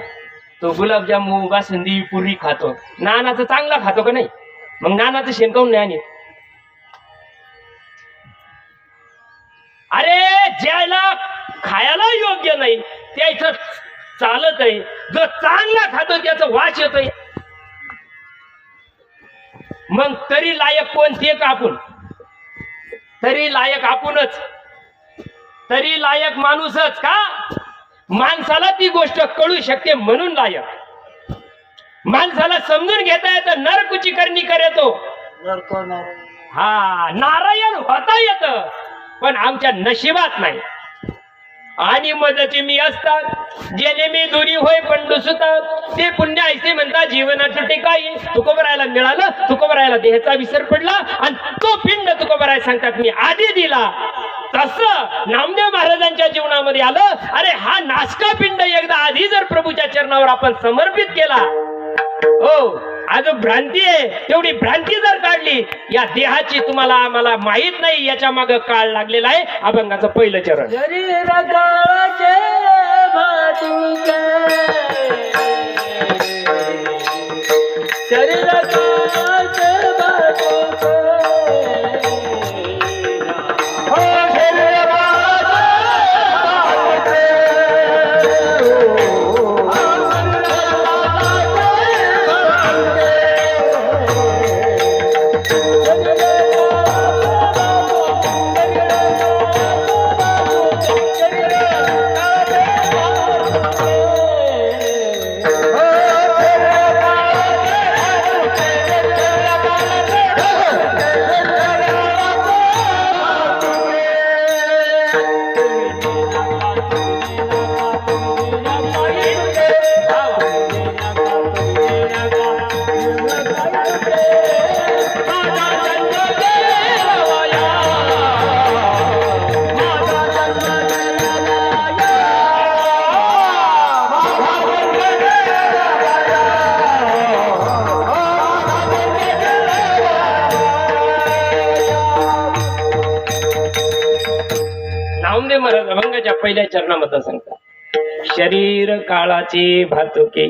तो गुलाबजामू बासुंदी पुरी खातो. नानाचं चांगला खातो का नाही? मग नानाचं शेण काऊन नाही आणत? अरे ज्याला खायला योग्य नाही त्याचं चालत आहे. जो चांगला खातो त्याचा वास येतोय. मग तरी लायक कोण? ते का आपण? तरी लायक आपणच. तरी लायक माणूसच का? माणसाला ती गोष्ट कळू शकते म्हणून लायक. माणसाला समजून घेता येतं. नरकुची करणी करतो. हा नारायण होता येत पण आमच्या नशिबात नाही. आणि मदती मी असतात जेणे मी दुरी होय पंडू सुता ते पुण्य ऐसे म्हणता जीवनाचं टेकाई. तुकोबरायला मिळालं, तुकोबरायला देहाचा विसर पडला आणि तो पिंड तुकोबराय सांगतात मी आधी दिला. तसं नामदेव महाराजांच्या जीवनामध्ये आलं. अरे हा नासका पिंड एकदा आधी जर प्रभूच्या चरणावर आपण समर्पित केला, हो आज भ्रांती आहे तेवढी भ्रांती जर काढली, या देहाची तुम्हाला आम्हाला माहित नाही याच्या माग काळ लागलेला आहे. अभंगाचं पहिलं चरण. नामदेव महाराज अभंगाच्या पहिल्या चरणामध्ये सांगतात, शरीर काळाची भातुके.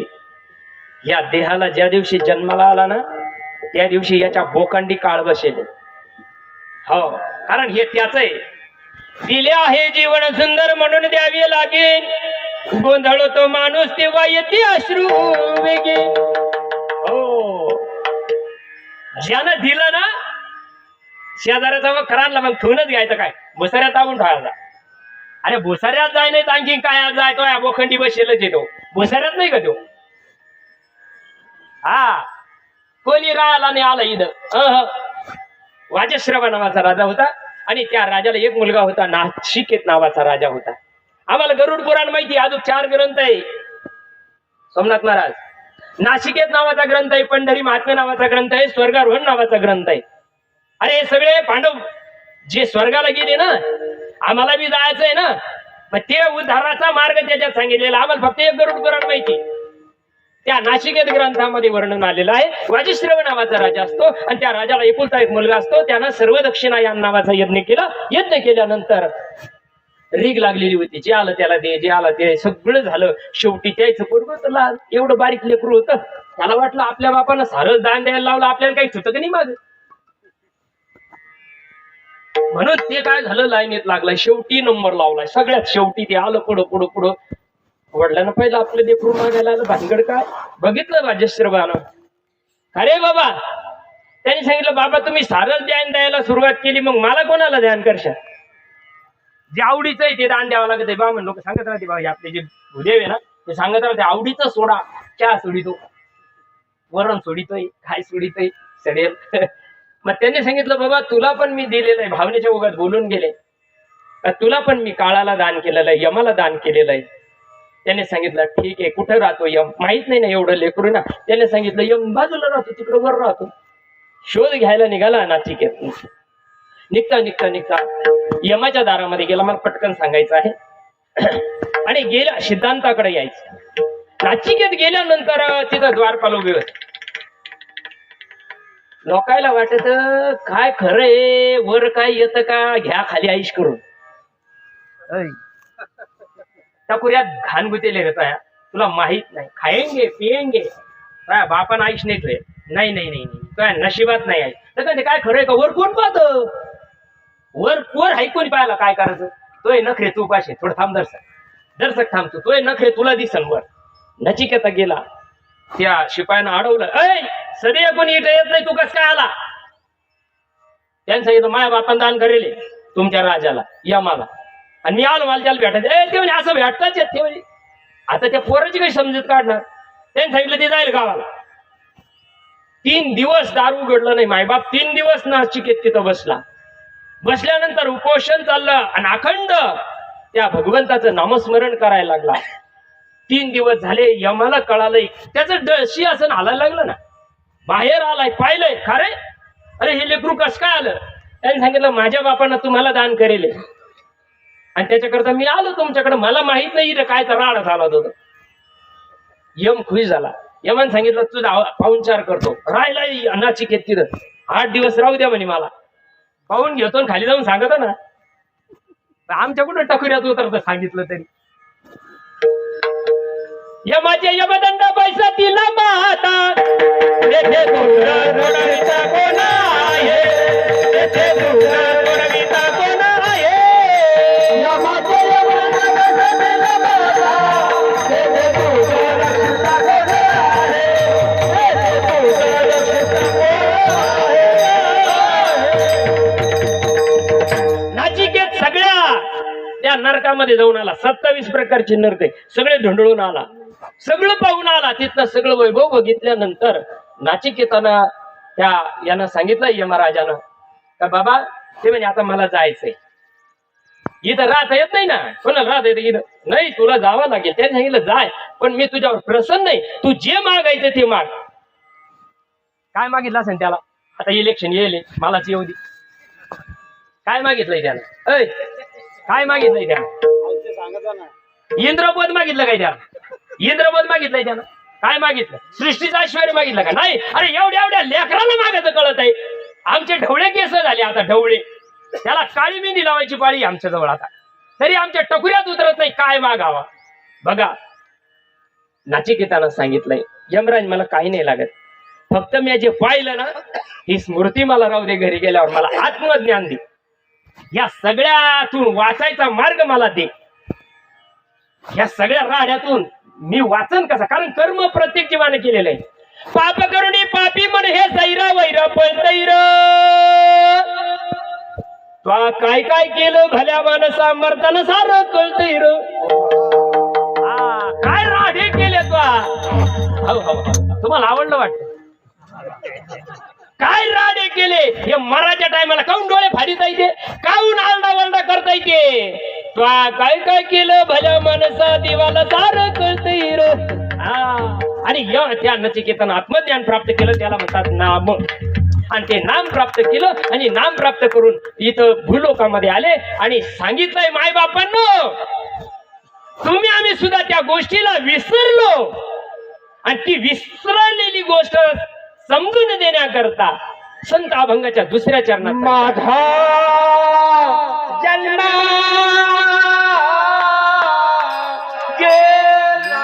या देहाला ज्या दिवशी जन्माला आला ना त्या दिवशी याच्या बोकांडी काळ बसेल. हो, कारण हे त्याच आहे. दिले आहे जीवन सुंदर म्हणून द्यावे लागेल, गोंधळतो माणूस तेव्हा येते अश्रू वेगे. हो, ज्यानं दिलं ना शेजाऱ्याचा मग खरांना मग ठेवूनच घ्यायचं. काय भुसाऱ्यात आवून ठेवायचा. अरे भुसाऱ्यात जाय नाही तर आणखी काय जायतो या बोखंडी बसेलच येतो. भुसाऱ्यात नाही का तो? हा, कोणी राहायला नाही आला इथं. वाजश्रवा नावाचा राजा होता आणि त्या राजाला एक मुलगा होता, नाशिकेत नावाचा राजा होता. आम्हाला गरुड पुराण माहिती, अजून 4 ग्रंथ आहे. सोमनाथ महाराज नाशिकेत नावाचा ग्रंथ आहे, पंढरी महात्म्य नावाचा ग्रंथ आहे, स्वर्गारोहण नावाचा ग्रंथ आहे. अरे हे सगळे पांडव जे स्वर्गाला गेले ना, आम्हाला बी जायचंय ना, मग ते उद्धाराचा मार्ग त्याच्यात सांगितलेला. आम्हाला फक्त एक गरुड पुराण माहिती. त्या नाशिकेत ग्रंथामध्ये वर्णन आलेलं आहे. वाजिश्रव नावाचा राजा असतो आणि त्या राजाला एकुलता एक मुलगा असतो. त्यानं सर्व दक्षिणा या नावाचा यज्ञ केला. यज्ञ केल्यानंतर रीग लागलेली होती, जे आलं त्याला दे, जे आलं ते सगळं झालं. शेवटी त्याचं पोरगं एवढं बारीक लेकरू होतं, त्याला वाटलं आपल्या बापानं सारं दान द्यायला लावलं, आपल्याला काही सुचत नाही माग. म्हणून ते काय झालं, लाईनीत लागलाय, शेवटी नंबर लावलाय. सगळ्यात शेवटी ते आलं पुढं पुढं पुढं. वडिलांना पहिलं आपलं लेकरू मागायला आलं. भानगड काय बघितलं राजश्रवानं. अरे बाबा, त्यांनी सांगितलं, बाबा तुम्ही सारं ध्यान द्यायला सुरुवात केली, मग मला कोणाला ध्यान करशाल? जे आवडीचं आहे ते दान द्यावं लागत आहे. बा लोक सांगत राहते, बाबा आपले जे भूदेव आहे ना ते सांगत राहते, आवडीचं सोडा, चहा सोडितो, वरण सोडितोय, काय सोडितोय, सडेल. मग त्यांनी सांगितलं, बाबा तुला पण मी दिलेलं आहे. भावनेच्या ओघात बोलून गेले, तुला पण मी काळाला दान केलेलं आहे, यमाला दान केलेलं आहे. त्याने सांगितलं, ठीक आहे, कुठं राहतो यम? माहित नाही ना एवढं लेकरू ना. त्याने सांगितलं, यम बाजूला राहतो, तिकडं वर राहतो. शोध घ्यायला निघाला नाचिकेत. निघता निघता निघता यमाच्या दारामध्ये गेला. मला पटकन सांगायचं आहे. आणि गेल्या सिद्धांताकडे यायचं. नाचिकेत गेल्यानंतर तिथं द्वारपाल उभे होते. लोकायला वाटत काय खरं आहे, वर काय येतं का, घ्या खाली आईश करून. टाकुऱ्यात घाण गुतेले रे तया, तुला माहित नाही, खाएंगे पिएंगे, बापान आईश नाही तुझे. नाही नाही नाही काय नशिबात नाही आहे. तर काय खरंय का, वर कोण पाहत, वर वर हाय कोणी पाहायला, काय करायचं? तोय नखरे तू पाशे, थोडं थांब, दर्शक थांबतो, तोय नखरे तुला दिसन वर. नचिकेता गेला, त्या शिपायानं अडवलं, ऐ सदैव कोणी इथं येत नाही, तू कस काय आला? त्यांनी सांगितलं, माझ्या बापान दान करेल तुमच्या राजाला, यमाला, आणि मी आलो मला त्याला भेटायचं. ते म्हणजे असं भेटताच येत ते म्हणजे. आता त्या पोराची काही समजूत काढणार. त्यांनी सांगितलं ते जाईल गावाला. 3 दिवस दारू उघडलं नाही मायबाप. 3 दिवस नाशिकेत तिथं बसला. बसल्यानंतर उपोषण चाललं आणि अखंड त्या भगवंताचं नामस्मरण करायला लागला. 3 दिवस झाले यमाला कळालंय त्याचं डळशी असं हालायला लागलं ना. बाहेर आलाय पाहिलंय खरे अरे हे लेकरू कस काय आलं. त्यांनी सांगितलं माझ्या बापानं तुम्हाला दान करेल आणि त्याच्याकरता मी आलो तुमच्याकडे. मला माहित नाही इथं काय तर राडा झाला होता. यम खुश झाला. यमाने सांगितलं तुझा पाहुणचार करतो. राहिला नाचिकेत तिथं 8 दिवस राहू द्या म्हणे. मला पाहून घेतो आणि खाली जाऊन सांगतो ना. आमच्या कुठं टकुऱ्यात उतरत सांगितलं तरी. यमाचे यमदंड पैसा दिला माता तेथे रोडविता कोण आहे. तेथे रोडविता कोण आहे. यमाचे यमदंड पैसा दिला माता तेथे रोडविता कोण आहे. तेथे रोडविता कोण आहे. नाचिकेत सगळ्या त्या नरकामध्ये जाऊन आला. 27 प्रकारचे नरक सगळे ढोंढळून आला. सगळं पाहून आला. तिथलं सगळं वैभव बघितल्यानंतर नाचिकेताना त्या यानं सांगितलं यमराजानं का बाबा ते म्हणे आता मला जायचंय. इथं राहता येत नाही ना. कोणाला राहता येतं इथं नाही. तुला जावं लागेल. त्याने सांगितलं जाय पण मी तुझ्यावर प्रसन्न नाही. तू जे मागायचं ते माग. काय मागितलं असेल त्याला. आता इलेक्शन येईल मलाच येऊ दे. काय मागितलंय त्याला. ऐ काय मागितलंय त्याला. इंद्रपद मागितलं काय त्याला. इंद्रपद मागितलंय त्यानं. काय मागितलं. सृष्टीचं ऐश्वर्य मागितलं का नाही. अरे एवढ्या एवढ्या लेकराला मागायचं कळत आहे. आमचे ढवळे केस झाले आता ढवळे. त्याला काळी मेहंदी लावायची पाळी आमच्या जवळ आता. तरी आमच्या टकुऱ्यात उतरत नाही. काय मागावा. बघा नाचिकेतानं सांगितलंय यमराज मला काही नाही लागत. फक्त मी जे पाहिलं ना ही स्मृती मला राहू दे. घरी गेल्यावर मला आत्मज्ञान दे. या सगळ्यातून वाचायचा मार्ग मला दे. या सगळ्या राड्यातून मी वाचन कसा. कारण कर्म प्रत्येक जीवाने केलेलं आहे. पाप करुणी पापी म्हण हे सैरा वैर पळतैर. तो काय काय केलं भल्या माणसा मरताना सारं कळतैर. काय राडे केले तुम्हाला आवडलं वाटत. काय राडे केले हे मराच्या टायमाला काऊन डोळे फाडीता येते. काऊन आरडा वरडा करता येते. तो काय काय केलं भल्या माणसा देवाला सारं कळतंय र. आणि त्या नचिकेतानं आत्मज्ञान प्राप्त केलं त्याला म्हणतात नाम. आणि ते नाम प्राप्त केलं आणि नाम प्राप्त करून इथं भूलोकामध्ये आले आणि सांगितलंय माय बापांनो तुम्ही आम्ही सुद्धा त्या गोष्टीला विसरलो. आणि ती विसरलेली गोष्ट समजून देण्याकरता संत अभंगाच्या 2ऱ्या चरणात माझा जन्म गेला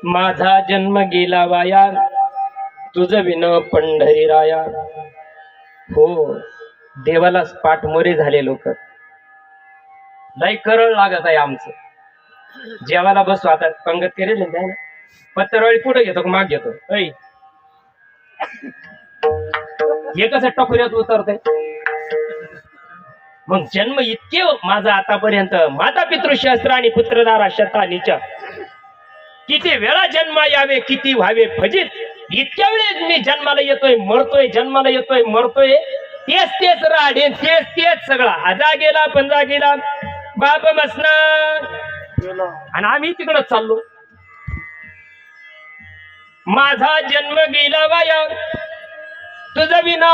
माझा जन्म गेला वाया तुझ विन पंढरी राया. हो देवालाच पाठमोरे झाले लोक. लय करळ लागत आहे आमचं. जेवायला बसू आता पंगत करेल ना पत्तरवाळी पुढे घेतो का माग घेतो ऐ हे कसं टकोऱ्यात उतरतंय मग जन्म इतके माझा आतापर्यंत माता पितृशास्त्र आणि पुत्रदारा शतानीच्या किती वेळा जन्म यावे किती व्हावे फजित इतक्या वेळेस मी जन्माला येतोय मरतोय जन्माला येतोय मरतोय तेच तेच राडे तेच तेच सगळा आजा गेला पंजा गेला बाप बसणार आणि आम्ही तिकडच चाललो माझा जन्म गेला वाया तुझा विना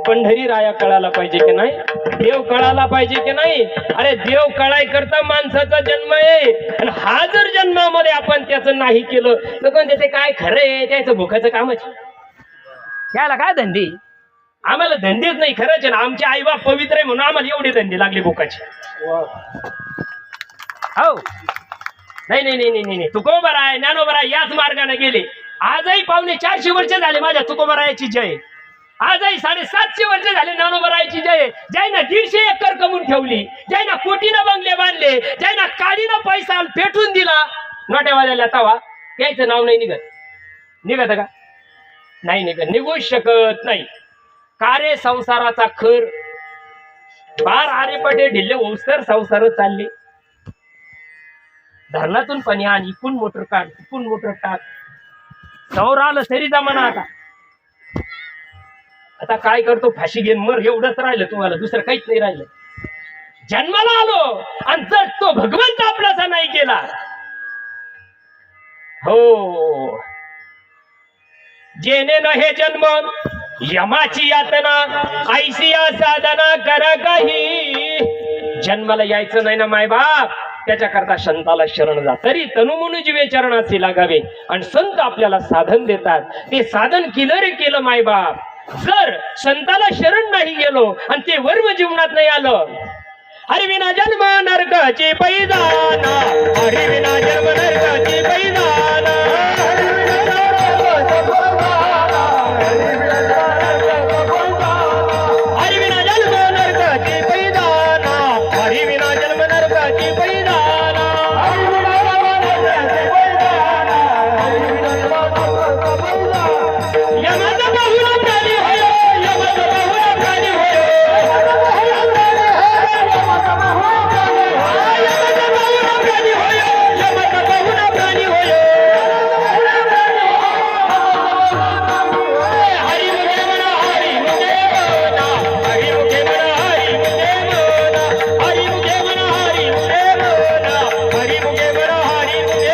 पंढरी राया कळाला पाहिजे की नाही देव कळाला पाहिजे की नाही अरे देव कळाय करता माणसाचा जन्म आहे आणि हा जर जन्मामध्ये आपण त्याचं नाही केलं तर कोण त्याचे काय खरंय त्याचं भुकाचं कामच याला काय धंदे आम्हाला धंदेच नाही खरंच ना आमचे आई बाप पवित्र आहे म्हणून आम्हाला एवढे धंदे लागले भुकाचे हो नाही नाही नाही नाही नाही तुकोबराय ज्ञानोबराय याच मार्गाने गेले आजही पावणे 400 वर्ष झाले माझ्या तुकोबरायाची जय आजही 750 वर्ष झाले ज्ञानोबरायाची जय ज्यानं 150 एकर कमवून ठेवली ज्यानं कोटीनं बंगले बांधले ज्यानं काडीनं पैसा पेटून दिला नोट्यावाल्याला तवा त्याचं नाव नाही निघत का नाही निघत निघू शकत नाही कार्य संसाराचा खर बार आरेपटे ढिल्ले ओसर संसार चालले धरणातून पाणी आण इकून मोटर काढ इकून मोटर टाक सौर आलं तरी जमाना आता काय करतो फाशी घेऊन मर एवढंच राहिलं तुम्हाला दुसरं काहीच नाही राहिलं जन्माला आलो आणि जर तो भगवंत आपलासा नाही केला हो जेने न हे जन्म यमाची यातना ऐशी या साधना कर काही जन्माला यायचं नाही ना माय बाप त्याच्याकरता संताला शरण जा तरी तनुमनु जीवे चरणाचे लागावे आणि संत आपल्याला साधन देतात ते साधन केलं रे केलं माय बाप जर संताला शरण नाही गेलो आणि ते वर्म जीवनात नाही आलं हरिविना जन्म नरकाची पैदाना हरिविना जन्म नरकाची पैदाना हरिविना जन्म नरकाची पैदाना हरिविना जन्म नरकाची पैदाना यमाचा बाहुला प्राणी होय यमाचा बाहुला प्राणी होय यमाचा बाहुला प्राणी होय यमाचा बाहुला प्राणी होय हरी मुखे म्हणा हरी मुखे म्हणा हरी मुखे म्हणा हरी मुखे म्हणा हरी मुखे म्हणा हरी मुखे म्हणा हरी मुखे म्हणा हरी मुखे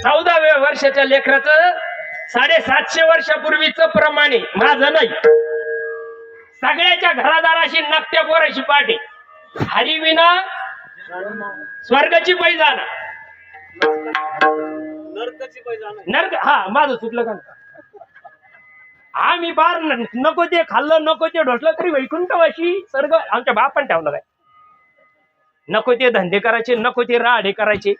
चौदाव्या वर्षाच्या लेकराचं 750 वर्षापूर्वीच प्रमाणे माझं नाही सगळ्याच्या घरादाराशी नकट्या पोराशी पाठी हरिविना स्वर्गाची पैजाना नरक हा माझं चुकलं का आम्ही बार नको ते खाल्लं नको ते ढोसलं तरी वैकुंठवाशी स्वर्ग आमच्या बापान ठेवलं काय नको ते धंदे करायचे नको ते राडे करायचे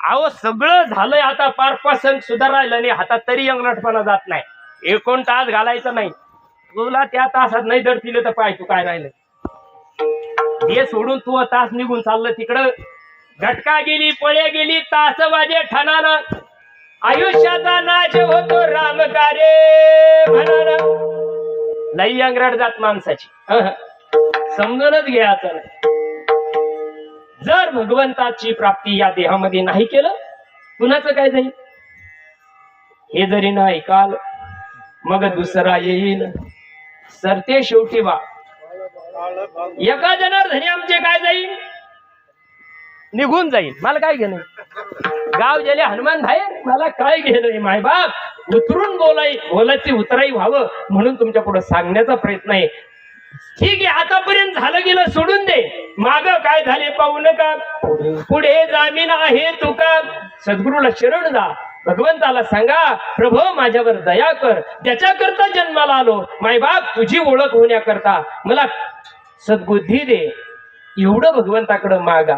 अहो सगळं झालंय आता पार पसंत सुद्धा राहिलं नाही हातात तरी अंगणटपणा जात नाही 1 तास घालायचं नाही तुला त्या तासात नाही दडतील तर पाय तू काय राहिलं हे सोडून तू तास निघून चाललं तिकडं घटका गेली पळे गेली तास वाजे ठणानं आयुष्याचा नाश होतो राम कार्य म्हणाना लई अंगराट जात माणसाची समजूनच घ्यायचं नाही जर भगवंताची प्राप्ती या देहामध्ये नाही केलं कुणाचं काय जाईल हे जरी नाही काल मग दुसरा येईल सरते शेवटी बा एका जनार्दनी आमचे काय जाईल निघून जाईल मला काय घेणं गाव गेले हनुमान बाहेर मला काय घेणं माय बाप उतरून बोलायची उतराई व्हावं म्हणून तुमच्या पुढे सांगण्याचा प्रयत्न आहे ठीक आहे आतापर्यंत झालं गेलं सोडून दे माग काय झाले पाहू नका पुढे जामीन आहे तुका सद्गुरूला शरण जा भगवंताला सांगा प्रभू माझ्यावर दया कर त्याच्याकरता जन्माला आलो मायबाप तुझी ओळख होण्याकरता मला सद्बुद्धी दे एवढं भगवंताकडे मागा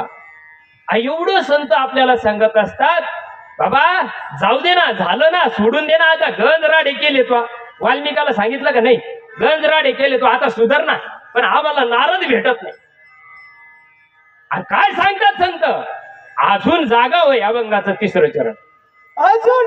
एवढं संत आपल्याला सांगत असतात, बाबा जाऊ दे ना, झालं ना, सोडून दे ना, आता गंजराडे केले तो. वाल्मिकाला सांगितलं का नाही, गंजराडे केले तो, आता सुधार ना. पण आम्हाला नारद भेटत नाही. आणि काय सांगतात संत, अजून जागा होय अभंगाचं तिसरं चरण. अजून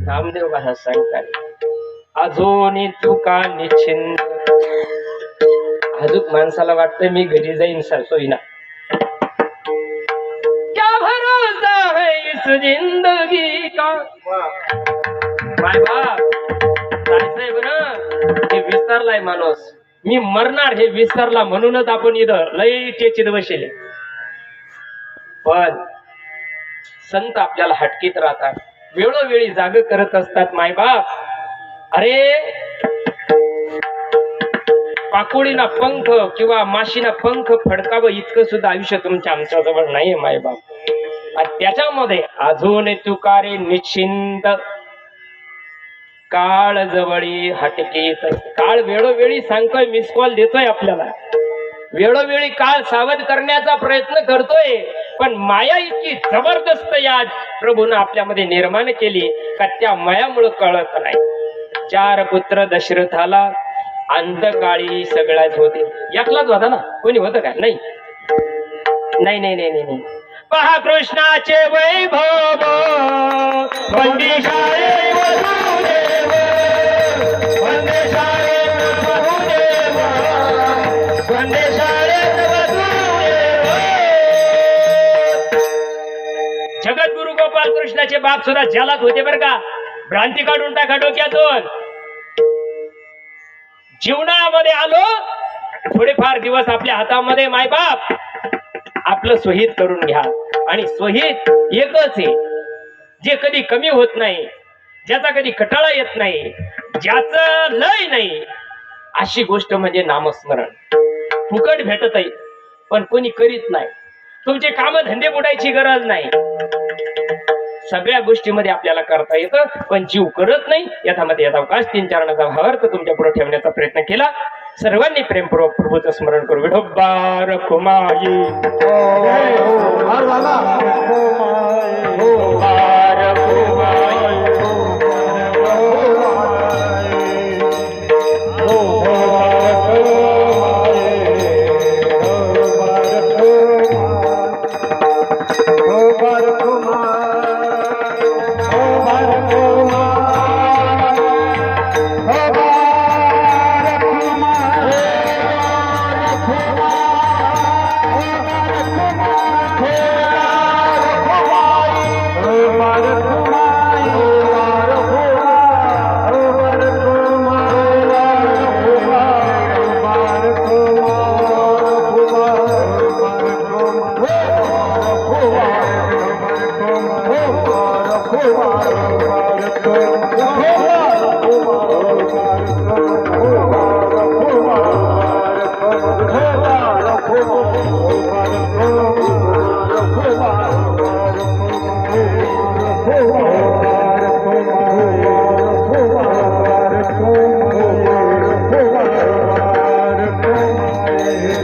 नामदेव महाराज सांगतात, अजून तुका निश्चिंत. अजून माणसाला वाटतं मी घरी जाईन सरसोईना. क्या भरोसा है इस जिंदगी का. माय बाप जायचंय बरं, हे विसरलाय माणूस. मी मरणार हे विसरला, म्हणूनच आपण इथं लई टेचित बसले. पण संत आपल्याला हटकीत राहतात, वेळोवेळी जाग करत असतात. मायबाप, अरे पाकोळीना पंख किंवा माशीना पंख फडकावं इतकं सुद्धा आयुष्य तुमच्या आमच्या जवळ नाहीये मायबाप. आणि त्याच्यामध्ये अजून तुकारे निश्चिंत. काळ जवळी हटकीत. काळ वेळोवेळी सांगतोय, मिस कॉल देतोय आपल्याला, वेळोवेळी काळ सावध करण्याचा प्रयत्न करतोय. पण माया इतकी जबरदस्त या प्रभूनं आपल्यामध्ये निर्माण केली का त्या मायामुळे कळत नाही. 4 पुत्र दशरथाला अंतकाळी सगळ्याच होते. एकलाच होता ना, कोणी होतं का? नाही नाही नाही नाही नाही. पहा कृष्णाचे वैभव, वंदे शाळे वसुदेव, वंदे शाळे वसुदेव, वंदे शाळे वसुदेव. जगद्गुरु गोपाल कृष्णाचे बाप सुद्धा जलात होते बरं का. भ्रांती काढून टाका डोक्यातून. जीवनामध्ये आलो, थोडेफार दिवस आपल्या हातामध्ये मायबाप आपलं स्वहित करून घ्या. आणि स्वहित एकच आहे, जे कधी कमी होत नाही, ज्याचा कधी कटाळा येत नाही, ज्याचं लय नाही, अशी गोष्ट म्हणजे नामस्मरण. फुकट भेटत आहे पण कोणी करीत नाही. तुमचे काम धंदे बुडायची गरज नाही. सगळ्या गोष्टीमध्ये आपल्याला करता येतं, पण जीव करत नाही. याच्यामध्ये अवकाश 3 चरणाचा भावार्थ तुमच्या पुढे ठेवण्याचा प्रयत्न केला. सर्वांनी प्रेमपूर्वक प्रभूचं स्मरण करू. विठोबा रखुमाई,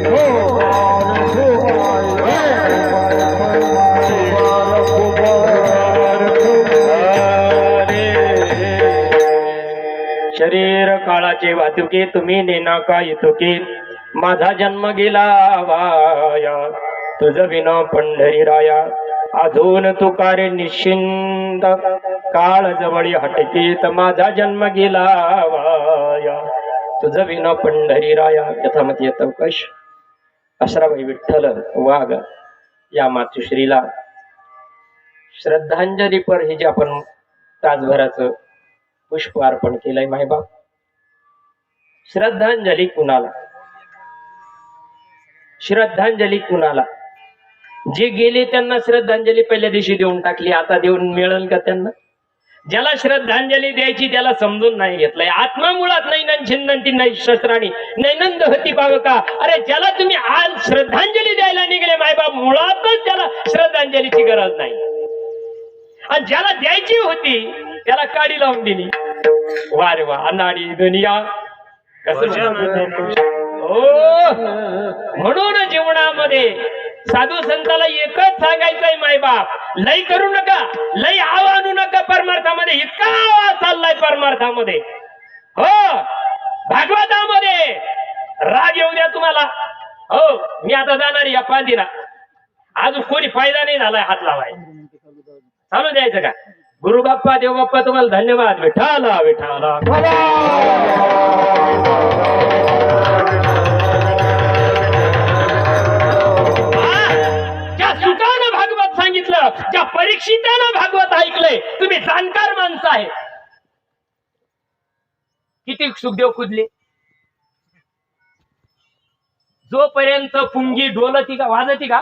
Oh शरीर काळाचे वाहतुके तुम्ही नेना का येतुके माझा जन्म गेला वाया तुझ विना पंढरी राया अजून तू कार्य निश्चिंत काळ जवळी हटके तर माझा जन्म गेला वाया तुझ विना पंढरी राया. यथामती चौकश अशराबाई विठ्ठल वाघ या मातुश्रीला श्रद्धांजलीपर हे जे आपण तासभराचं पुष्प अर्पण केलंय मायबाप. श्रद्धांजली कुणाला? श्रद्धांजली कुणाला? जे गेले त्यांना श्रद्धांजली पहिल्या दिवशी देऊन टाकली, आता देऊन मिळेल का त्यांना? ज्याला श्रद्धांजली द्यायची त्याला समजून नाही घेतलंय. आत्मा मुळात नाही ना छिन्नंती नाही शस्त्राणी नैनंद होती पावका. अरे ज्याला तुम्ही आज श्रद्धांजली द्यायला निघले मायबाप मुळातच त्याला श्रद्धांजलीची गरज नाही. आणि ज्याला द्यायची होती त्याला काडी लावून दिली. वा रे वा अनाडी दुनिया कसं. म्हणून जीवनामध्ये साधू संताला एकच सांगायचंय मायबाप, लय करू नका, लय आव आणू नका परमार्थामध्ये. इतका आवाज चाललाय परमार्थामध्ये. हो भागवतामध्ये राग येऊ द्या तुम्हाला. हो मी आता जाणार या पांदीला. अजून कोणी फायदा नाही झालाय हात लावाय. चालू द्यायचं का? गुरु बाप्पा देव बाप्पा तुम्हाला धन्यवाद. विठाला विठाला. ज्या सुखानं भागवत सांगितलं, ज्या परीक्षितानं भागवत ऐकलंय, तुम्ही जाणकार माणसं आहे. किती सुखदेव कुदले. जोपर्यंत पुंगी डोलती का वाजती का,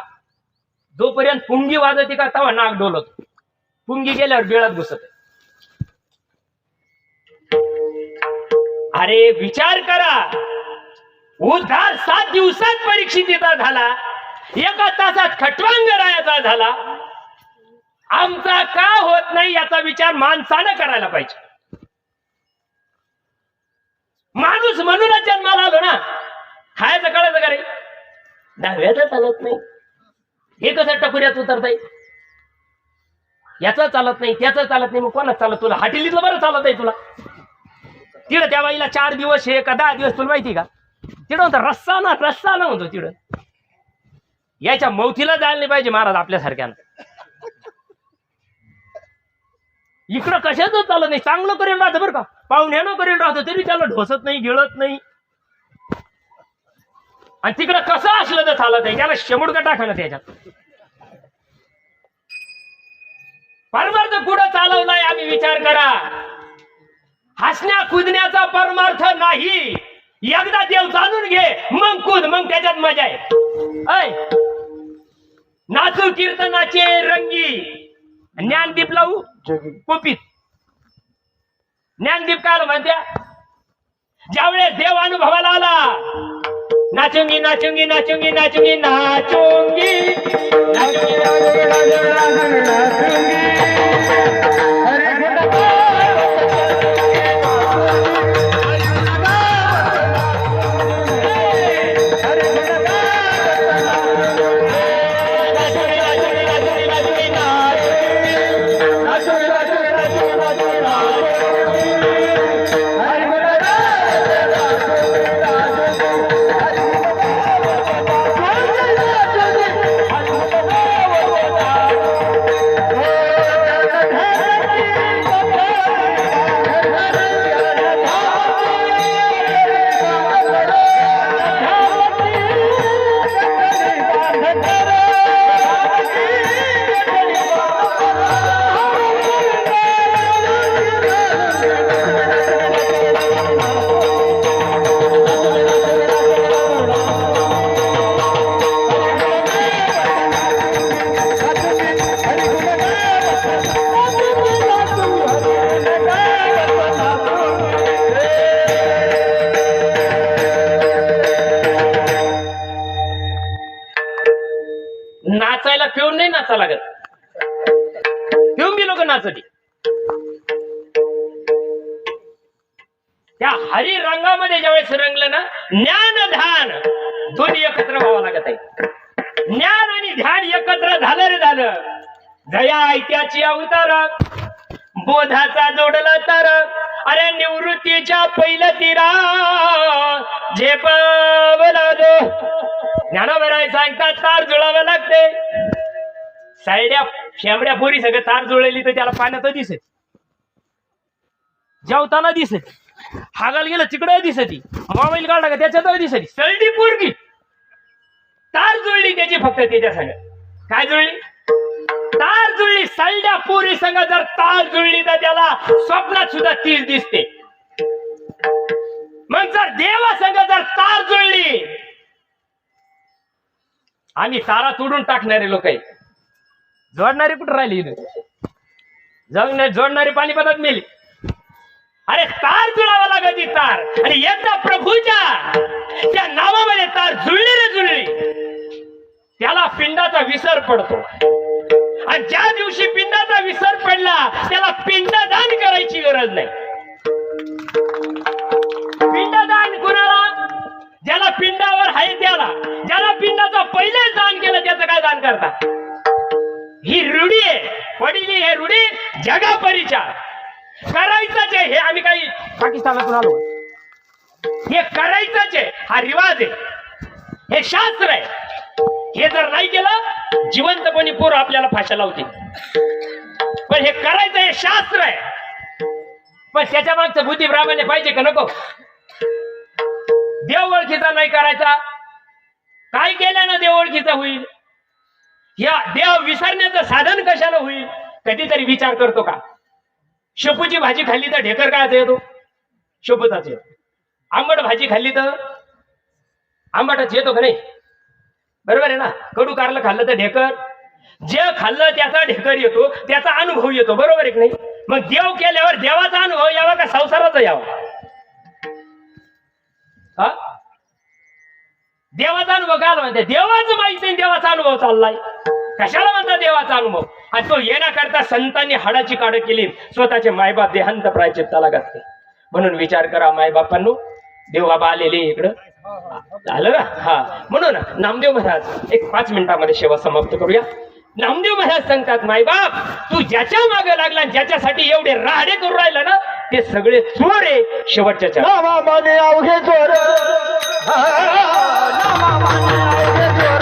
जोपर्यंत पुंगी वाजती का तेव्हा नाक डोलत. पुंगी गेल्यावर बेळात घुसत. अरे विचार करा, उद्धार 7 दिवसात परीक्षितीचा झाला, 1 तासात खटवांगरायाचा झाला. आमचा का होत नाही याचा विचार माणसानं करायला पाहिजे. माणूस म्हणूनच जन्माला आलो ना. खायचं कळायचं का रे? डाव्याचं चालत नाही, हे कसं टकुऱ्यात उतरता येईल? याचं चालत नाही, त्याचं चालत नाही, मग कोणाच चालत? तुला हाटेलीतलं बरं चालत आहे तुला. तिकडं त्या बाईला 4 दिवस हे का 10 दिवस तुला माहिती का? तिकडं होतं रस्सा ना म्हणतो तिकडं. याच्या मौतीला जायला नाही पाहिजे महाराज आपल्यासारख्यानं. इकडं कशाच चालत नाही. चांगलं करेल राहतं बरं का, पाहुण्यानं करेल राहतं तरी त्याला ढोसत नाही, गिळत नाही. आणि तिकडं कसं असलं तर चालत आहे, त्याला शेमुडका टाका ना त्याच्यात. परमार्थ कुठं चालवलाय आम्ही विचार करा. हसण्या कुदण्याचा परमार्थ नाही. एकदा देव जाणून घे मग कुद, मग त्याच्यात मजा आहे. नाचू कीर्तनाचे रंगी. ज्ञानदीप लावू कोपीत. ज्ञानदीप काय म्हणत्या? ज्यावेळेस देव अनुभवाला आला, नाचूंगी नाचूंगी नाचूंगी नाचूंगी नाचूंगी नाचायला पिऊन नाही नाचा लागत. पिऊन बी लोक नाचती. त्या हरी रंगामध्ये ज्यावेळेस रंगलं ना, ज्ञान ध्यान दोन्ही एकत्र व्हावं लागत आहे. ज्ञान आणि ध्यान एकत्र झालं रे झालं. जया ऐत्याची अवतार बोधाचा जोडला तर अरे निवृत्तीच्या पहिलं तिरा झेपावला जो ज्ञानोबराय सांगतात तार जुळावं लागते. सायड्या शेंबड्या पोरी सगळं तार जुळली तर त्याला पाण्यात दिसेल, जेवताना दिसेल, हागायला गेलं तिकडे दिसती, मोबाईल काढला का त्याच्यात दिसती. सळडी पोरगी तार जुळली त्याची फक्त त्याच्या संग. काय जुळली? तार जुळली. सळड्या पोरी संग जर तार जुळली तर त्याला स्वप्नात सुद्धा तीच दिसते. मग जर देवा संग जर तार जुळली, आम्ही तारा तोडून टाकणारे लोक आहे. जोडणारी कुठं राहिली इथं? जोडणारी पाणीपतात मेली. अरे तार जुळावा लागायची तार. आणि एकदा प्रभूच्या त्या नावामध्ये तार जुळली रे जुळली, त्याला पिंडाचा विसर पडतो. आणि ज्या दिवशी पिंडाचा विसर पडला त्याला पिंडदान करायची गरज नाही. पिंडदान कुणाला? ज्याला पिंडावर आहे त्याला. ज्याला पिंडाचं पहिले दान केलं त्याचं काय दान करता? ही रूढी आहे पडली. हे रूढी जगापरीच्या करायचंच आहे. हे आम्ही काही पाकिस्तानातून आलो, हे करायचंच आहे. हा रिवाज आहे, हे शास्त्र आहे. हे जर नाही केलं जिवंतपणी पोर आपल्याला फाशा लावतील. पण हे करायचं हे शास्त्र आहे. पण त्याच्या मागचं बुद्धी ब्राह्मणे पाहिजे का नको? देव ओळखीचा नाही करायचा. काय केल्यानं देव ओळखीचा होईल? या देव विसरण्याचं साधन कशाला होईल? कधीतरी विचार करतो का? शेपूची भाजी खाल्ली तर ढेकर कायचा येतो? शेपूचाच येतो. आंबट भाजी खाल्ली तर आंबटच येतो का नाही? बरोबर आहे ना? कडू कारलं खाल्लं तर ढेकर. जे खाल्लं त्याचा ढेकर येतो, त्याचा अनुभव येतो. बरोबर आहे की नाही? मग देव केल्यावर देवाचा अनुभव यावा का संसाराचा यावा? हा, देवाचा अनुभव काय म्हणते? देवाचं माहिती नाही देवाचा अनुभव चाललाय. कशाला म्हणतात देवाचा अनुभव? आणि तो येण्याकरता संतांनी हाडाची काढ केली, स्वतःचे मायबाप देहांत प्रायचित्ताला घातले. म्हणून विचार करा मायबापांनो, देव बाबा आलेले इकडं झालं ना. हा, म्हणून नामदेव महाराज एक 5 मिनिटांमध्ये सेवा समाप्त करूया. नामदेव महाराज सांगतात, मायबाप तू ज्याच्या मागे लागला, ज्याच्यासाठी एवढे राहडे करू राहिला ना, ते सगळे चोर आहे. शेवटच्या नामाने अवघे चोर, नामाने अवघे चोर,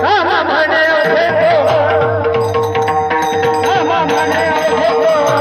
नामाने अवघे चोर, नामाने अवघे चोर.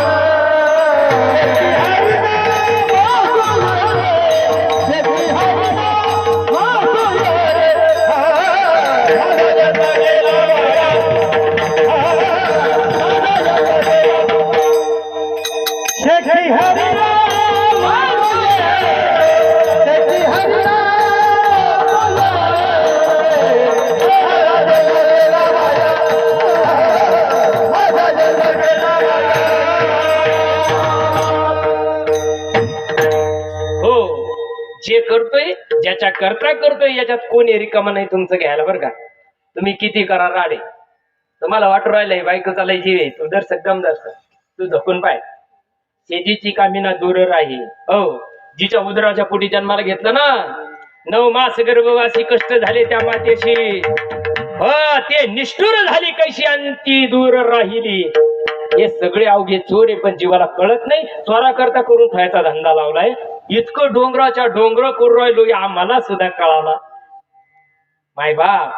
जे करतोय, ज्याच्या करता करतोय, याच्यात कोणी रिकामा नाही तुमचं घ्यायला. बरं का? तुम्ही किती करा राडे, तुम्हाला वाटू राहिलंय बायकोचा लय जीव आहे, तू दर सगम दर्श तू धकून पाय. शेजीची कामिना दूर राही. हो, जिच्या उदराच्या पोटी जन्माला घेतलं ना, 9 मास गर्भवासी कष्ट झाले त्या मातेशी, ते निष्ठुर झाली कैशी आणि ती दूर राहिली. हे सगळे अवघे चोर आहे, पण जीवाला कळत नाही. चोरा करता करून खायचा धंदा लावलाय. इतकं डोंगराच्या डोंगर करून राहिलो आम्हाला सुद्धा कळाला मायबाप.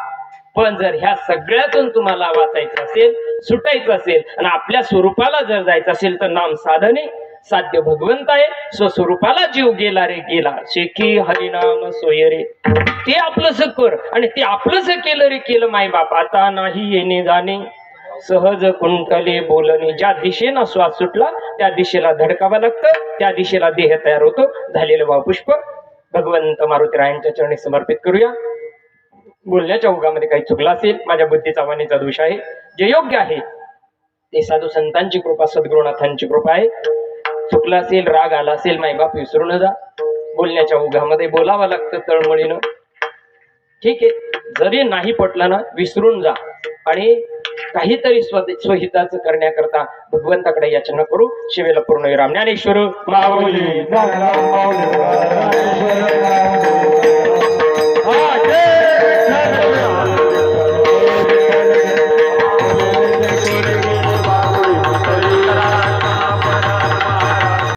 पण जर ह्या सगळ्यातून तुम्हाला वाचायचं असेल, सुटायचं असेल आणि आपल्या स्वरूपाला जर जायचं असेल तर नाम साधने साध्य भगवंत आहे. स्वस्वरूपाला जीव गेला रे गेला, शेकी हरिनाम सोयरे. ते आपलंस कर आणि ते आपलंस केलं रे केलं मायबाप. आता नाही येणे जाणे, सहज कुंटले बोलणे. ज्या दिशेनं श्वास सुटला त्या दिशेला धडकावं लागतं, त्या दिशेला देह तयार होतो. झालेलं भावपुष्प भगवंत मारुतीरायांच्या चरणी समर्पित करूया. बोलण्याच्या ओघामध्ये काही चुकला असेल, माझ्या बुद्धीचा वाणीचा दोष आहे. जे योग्य आहे ते साधू संतांची कृपा, सद्गुरुनाथांची कृपा आहे. चुकला असेल, राग आला असेल, मायबाप विसरू न जा. बोलण्याच्या ओघामध्ये बोलावं लागतं तळमळीनं. ठीक आहे, जरी नाही पटलं ना विसरून जा आणि काहीतरी स्वहिताचं करण्याकरता भगवंताकडे याचना करू. शिवेला पूर्ण विराम. ज्ञानेश्वर माऊली.